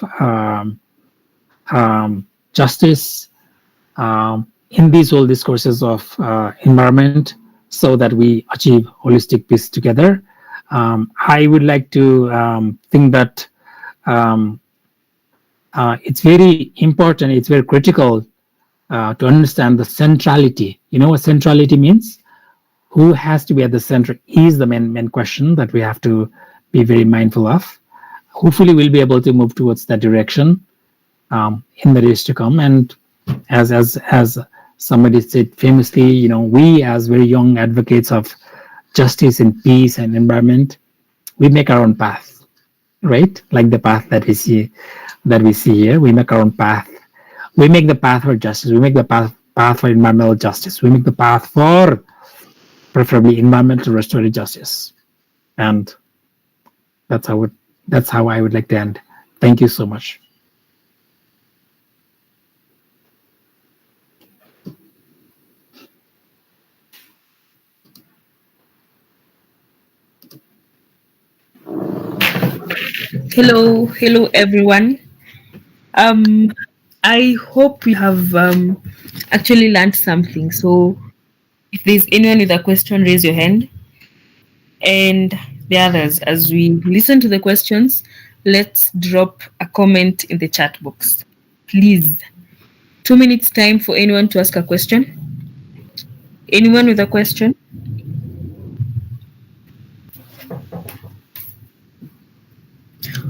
justice, in these whole discourses of environment, so that we achieve holistic peace together. I would like to think that it's very important, it's very critical to understand the centrality. You know what centrality means? Who has to be at the center is the main question that we have to be very mindful of. Hopefully, we'll be able to move towards that direction in the days to come. And as somebody said famously, we as very young advocates of justice and peace and environment, we make our own path, right? Like the path that we see here. We make our own path. We make the path for justice. We make the path for environmental justice. We make the path for preferably environmental restorative justice. And that's how I would like to end. Thank you so much. Hello everyone. I hope you have actually learned something. So if there's anyone with a question, raise your hand. And the others, as we listen to the questions, let's drop a comment in the chat box. Please. 2 minutes time for anyone to ask a question. Anyone with a question?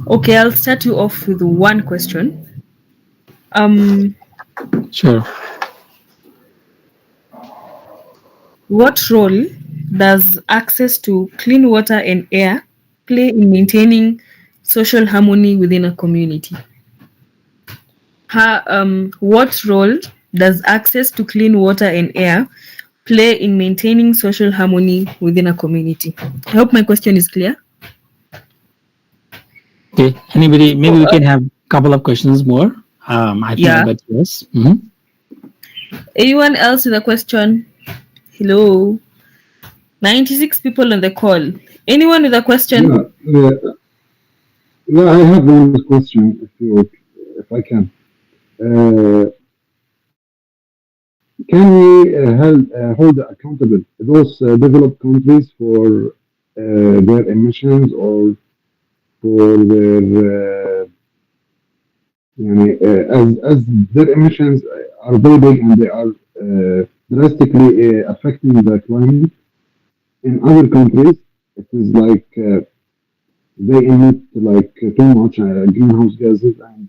Okay, I'll start you off with one question. Sure. What role does access to clean water and air play in maintaining social harmony within a community? What role does access to clean water and air play in maintaining social harmony within a community? I hope my question is clear. Okay. Anybody? Maybe we can have a couple of questions more. I think that yes. Anyone else with a question? Hello. 96 people on the call. Anyone with a question? Yeah, I have one question, if I can. Can we hold accountable those developed countries for their emissions or for their as their emissions are very big and they are drastically affecting the climate? In other countries, it is like they emit like too much greenhouse gases, and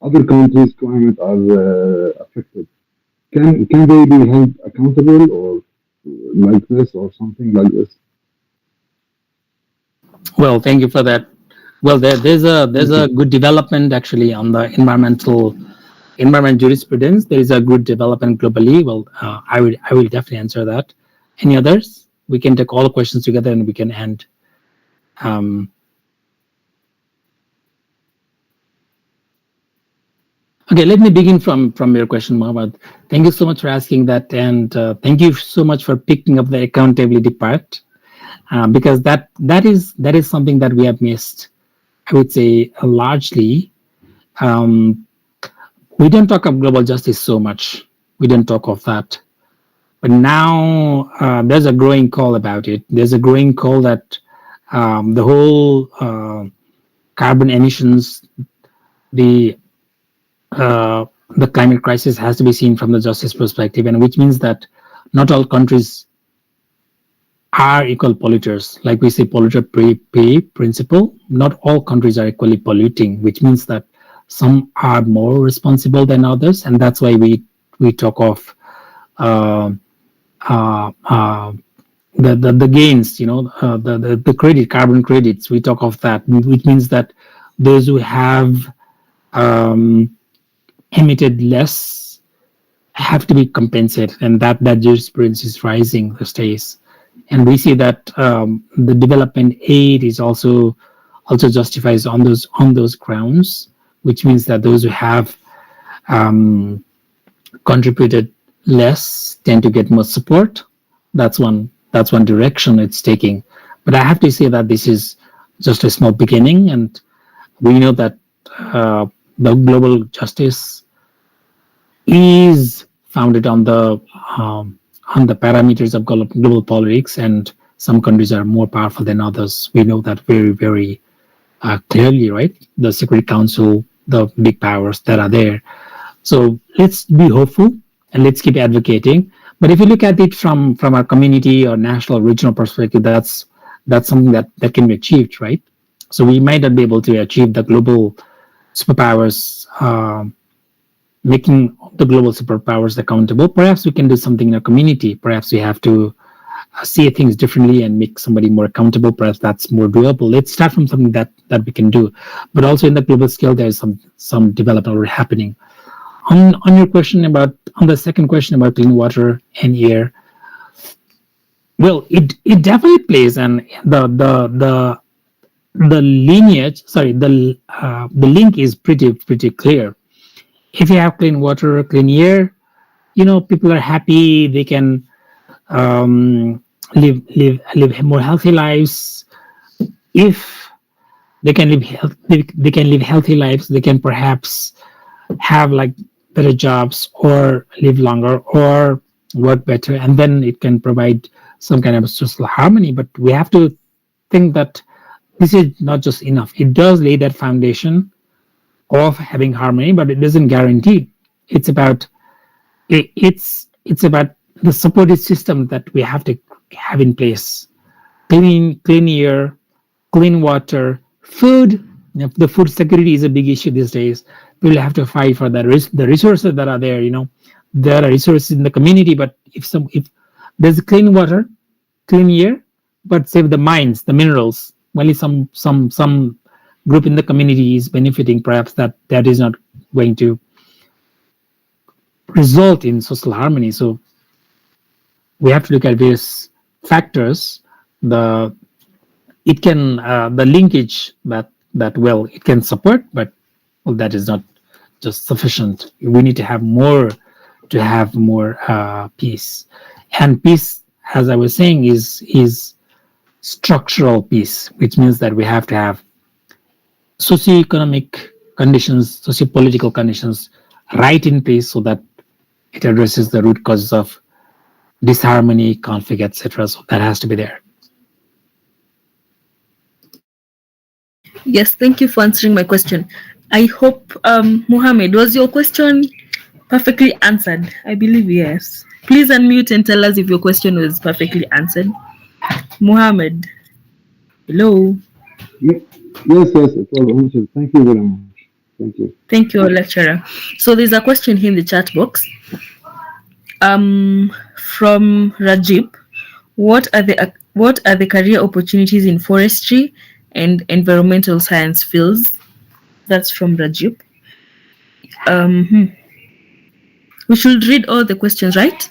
other countries' climate are affected. Can they be held accountable or like this or something like this? Well, thank you for that. Well, there's a good development actually on the environment jurisprudence. There is a good development globally. Well, I will definitely answer that. Any others? We can take all the questions together and we can end. Okay, let me begin from your question, Mohammed. Thank you so much for asking that, and thank you so much for picking up the accountability part. because that is something that we have missed. I would say largely. Um, we don't talk of global justice so much. We don't talk of that. But now there's a growing call about it. There's a growing call that the whole carbon emissions, the the climate crisis has to be seen from the justice perspective, and which means that not all countries are equal polluters. Like we say, polluter pay principle. Not all countries are equally polluting, which means that some are more responsible than others, and that's why we talk of uh, uh, uh, the gains, the credit, carbon credits. We talk of that, which means that those who have um, emitted less have to be compensated, and that jurisprudence is rising these days. And we see that the development aid is also justifies on those grounds, which means that those who have um, contributed less tend to get more support. That's one direction it's taking. But I have to say that this is just a small beginning, and we know that the global justice is founded on the parameters of global politics, and some countries are more powerful than others. We know that very, very clearly, right? The Security Council, the big powers that are there. So let's be hopeful and let's keep advocating. But if you look at it from a community or national, regional perspective, that's something that can be achieved, right? So we might not be able to achieve the global superpowers, making the global superpowers accountable. Perhaps we can do something in a community. Perhaps we have to see things differently and make somebody more accountable. Perhaps that's more doable. Let's start from something that we can do. But also in the global scale, there is some development already happening. On your question on the second question about clean water and air, well, it definitely plays, and the lineage, sorry, the link is pretty clear. If you have clean water, clean air, people are happy. They can live more healthy lives. If they can live healthy lives, they can perhaps have like better jobs or live longer or work better, and then it can provide some kind of social harmony. But we have to think that this is not just enough. It does lay that foundation of having harmony, but it doesn't guarantee. It's about it's about the supportive system that we have to have in place. Clean air, clean water, food. The food security is a big issue these days. We'll have to fight for that. The resources that are there, there are resources in the community, but if there's clean water, clean air, but save the mines, the minerals. Only some group in the community is benefiting. Perhaps that is not going to result in social harmony. So we have to look at various factors. The linkage that well it can support, but that is not just sufficient. We need to have more peace, and peace, as I was saying, is structural peace, which means that we have to have socioeconomic conditions, socio-political conditions right in place so that it addresses the root causes of disharmony, conflict, etc. So that has to be there. Yes, thank you for answering my question. I hope, Mohammed, was your question perfectly answered? I believe yes. Please unmute and tell us if your question was perfectly answered. Mohammed, hello. Yes, it was answered. Thank you very much. Thank you. Thank you, lecturer. So there's a question here in the chat box. From Rajib, what are the career opportunities in forestry and environmental science fields? That's from Rajib. We should read all the questions, right?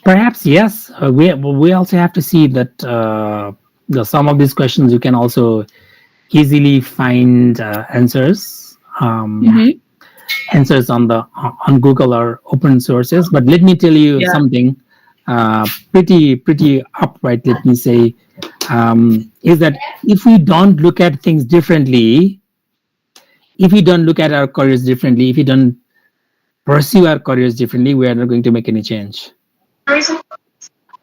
Perhaps yes. We also have to see that some of these questions you can also easily find answers. Answers on Google or open sources. But let me tell you something. pretty upright, let me say, is that if we don't look at things differently, if we don't look at our careers differently, if we don't pursue our careers differently, we are not going to make any change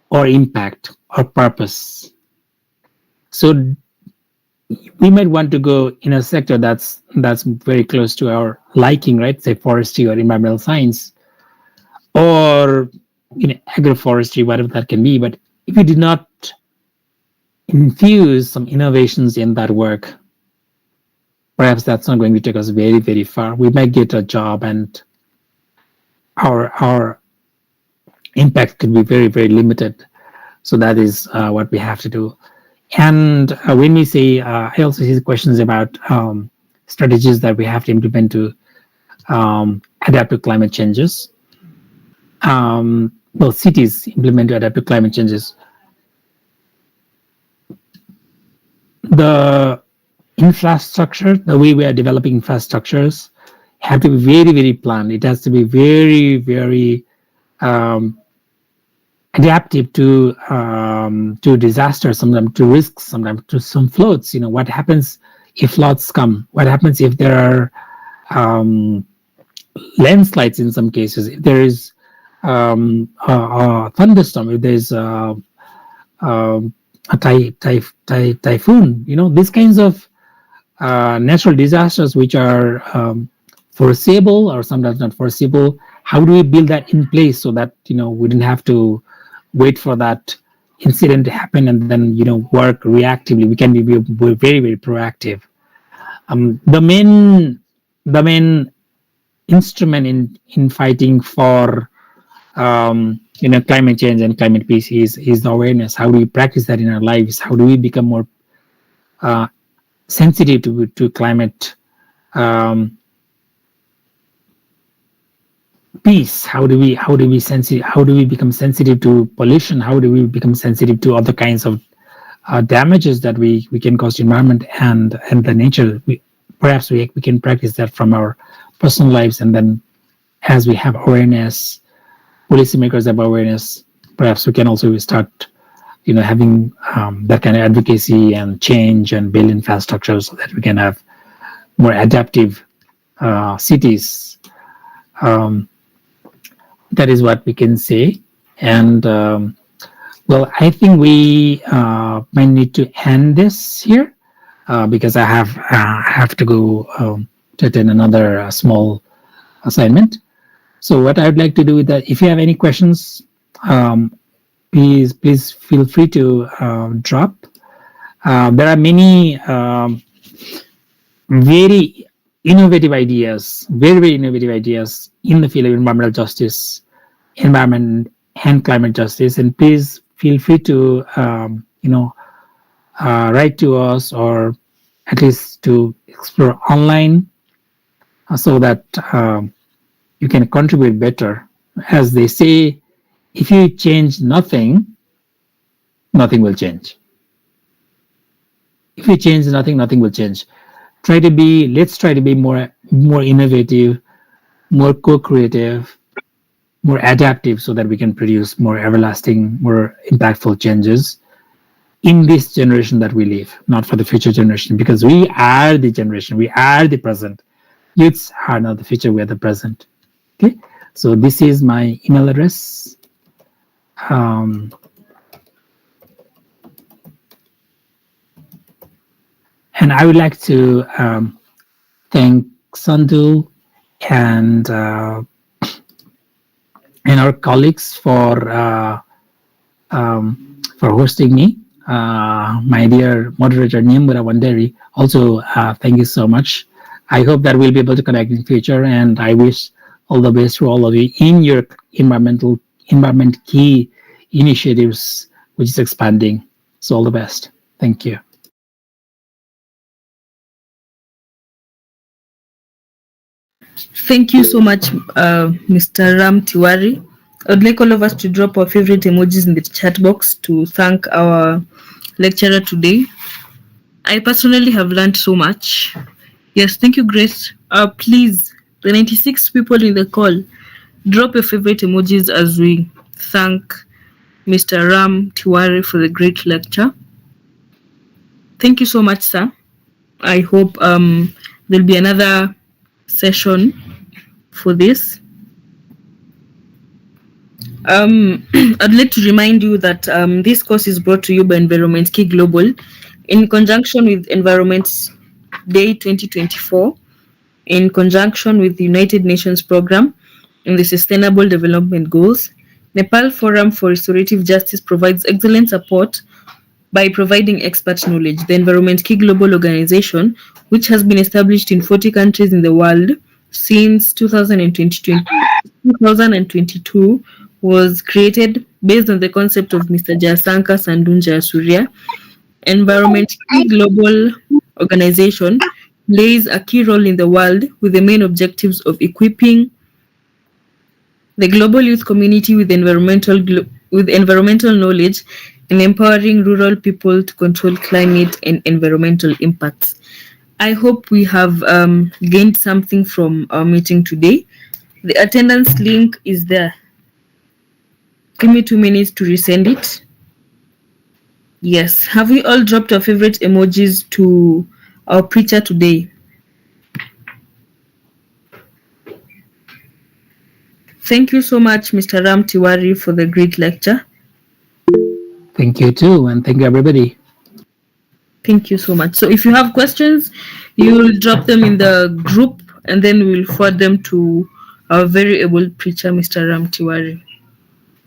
or impact or purpose. So we might want to go in a sector that's very close to our liking, right? Say forestry or environmental science, or agroforestry, whatever that can be. But if we did not infuse some innovations in that work, perhaps that's not going to take us very, very far. We might get a job and our impact could be very, very limited. So that is what we have to do. And when we say, I also see questions about strategies that we have to implement to adapt to climate changes. Well, cities implement to adapt to climate changes. The infrastructure, the way we are developing infrastructures, have to be very, very planned. It has to be very, very adaptive to disasters, sometimes to risks, sometimes to some floods. What happens if floods come? What happens if there are landslides in some cases? If there is a thunderstorm, if there's a typhoon, these kinds of natural disasters which are foreseeable or sometimes not foreseeable. How do we build that in place so that we didn't have to wait for that incident to happen and then work reactively? We can be very, very proactive. The main instrument in fighting for climate change and climate peace is the awareness. How do we practice that in our lives? How do we become more sensitive to climate peace? How do we become sensitive to pollution? How do we become sensitive to other kinds of damages that we can cause to environment and the nature? Perhaps we can practice that from our personal lives, and then as we have awareness, policymakers have awareness, perhaps we can also start having that kind of advocacy and change and build infrastructure so that we can have more adaptive cities. That is what we can say. And well, I think we might need to end this here because I have to go to attend another small assignment. So what I'd like to do is that if you have any questions, please feel free to drop. There are many very innovative ideas, very innovative ideas in the field of environmental justice, environment and climate justice, and please feel free to write to us or at least to explore online so that you can contribute better. As they say, if you change nothing, nothing will change. If you change nothing, nothing will change. Let's try to be more innovative, more co-creative, more adaptive, so that we can produce more everlasting, more impactful changes in this generation that we live, not for the future generation, because we are the generation, we are the present. Youths are not the future, we are the present. Okay, so this is my email address. And I would like to thank Sandhu and our colleagues for hosting me. My dear moderator Nyambura Wanderi, also thank you so much. I hope that we'll be able to connect in future, and I wish all the best to all of you in your environment key initiatives, which is expanding. So all the best. Thank you. Thank you so much, Mr. Ram Tiwari. I would like all of us to drop our favorite emojis in the chat box to thank our lecturer today. I personally have learned so much. Yes, thank you, Grace. Please, the 96 people in the call, drop your favorite emojis as we thank Mr. Ram Tiwari, for the great lecture. Thank you so much, sir. I hope there'll be another session for this. I'd like to remind you that this course is brought to you by Environment Key Global in conjunction with Environment Day 2024, in conjunction with the United Nations Program and the Sustainable Development Goals. Nepal Forum for Restorative Justice provides excellent support by providing expert knowledge. The Environment Key Global Organization, which has been established in 40 countries in the world since 2022, was created based on the concept of Mr. Jayasanka Sandunja Surya. Environment Key Global Organization plays a key role in the world with the main objectives of equipping the global youth community with environmental knowledge and empowering rural people to control climate and environmental impacts. I hope we have gained something from our meeting today. The attendance link is there. Give me 2 minutes to resend it. Yes. Have we all dropped our favorite emojis to our preacher today? Thank you so much, Mr. Ram Tiwari, for the great lecture. Thank you too, and thank you everybody. Thank you so much. So if you have questions, you'll drop them in the group and then we'll forward them to our very able preacher, Mr. Ram Tiwari.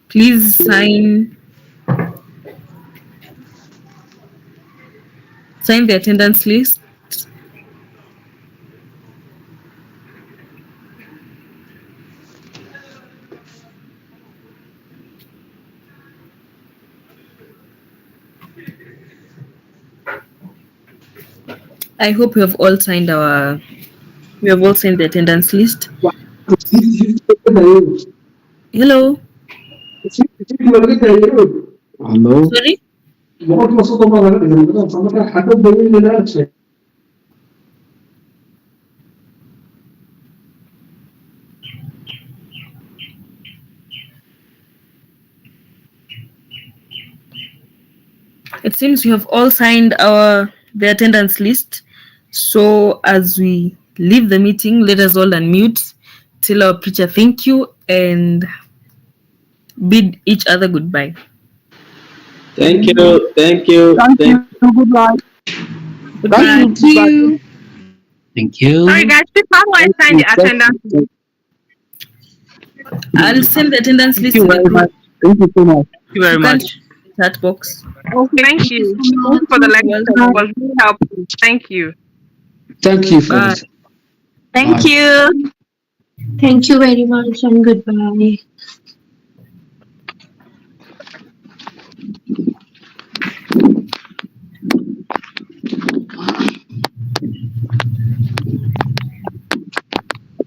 Please sign the attendance list. I hope we have all signed the attendance list. Hello. Hello. Sorry? It seems you have all signed the attendance list. So as we leave the meeting, let us all unmute, tell our preacher thank you, and bid each other goodbye. Thank you. Thank you. Thank you. Goodbye. Goodbye. Thank you. Thank you. Sorry, guys, please, how do I sign the attendance? I'll send the attendance list Thank you in the very group. much. Thank you so much. Thank you very You can much. chat box. Thank you. Thank you for the lecture. It was really helpful. Thank you. Thank you for Bye. this. Thank Bye. you. Thank you very much and goodbye.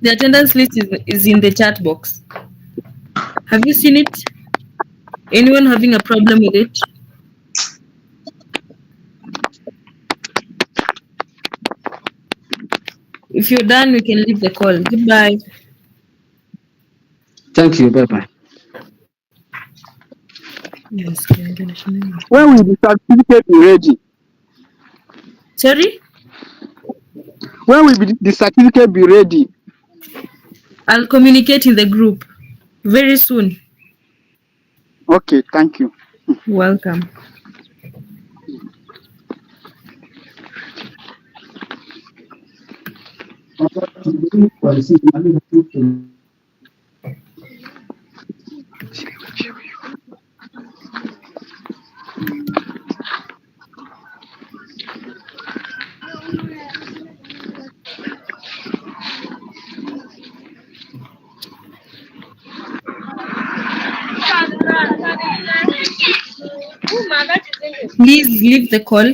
The attendance list is in the chat box. Have you seen it? Anyone having a problem with it? If you're done, we can leave the call. Goodbye. Thank you. Bye bye. Yes. When will the certificate be ready? Sorry? When will the certificate be ready? I'll communicate in the group very soon. Okay, thank you. Welcome. Please leave the call.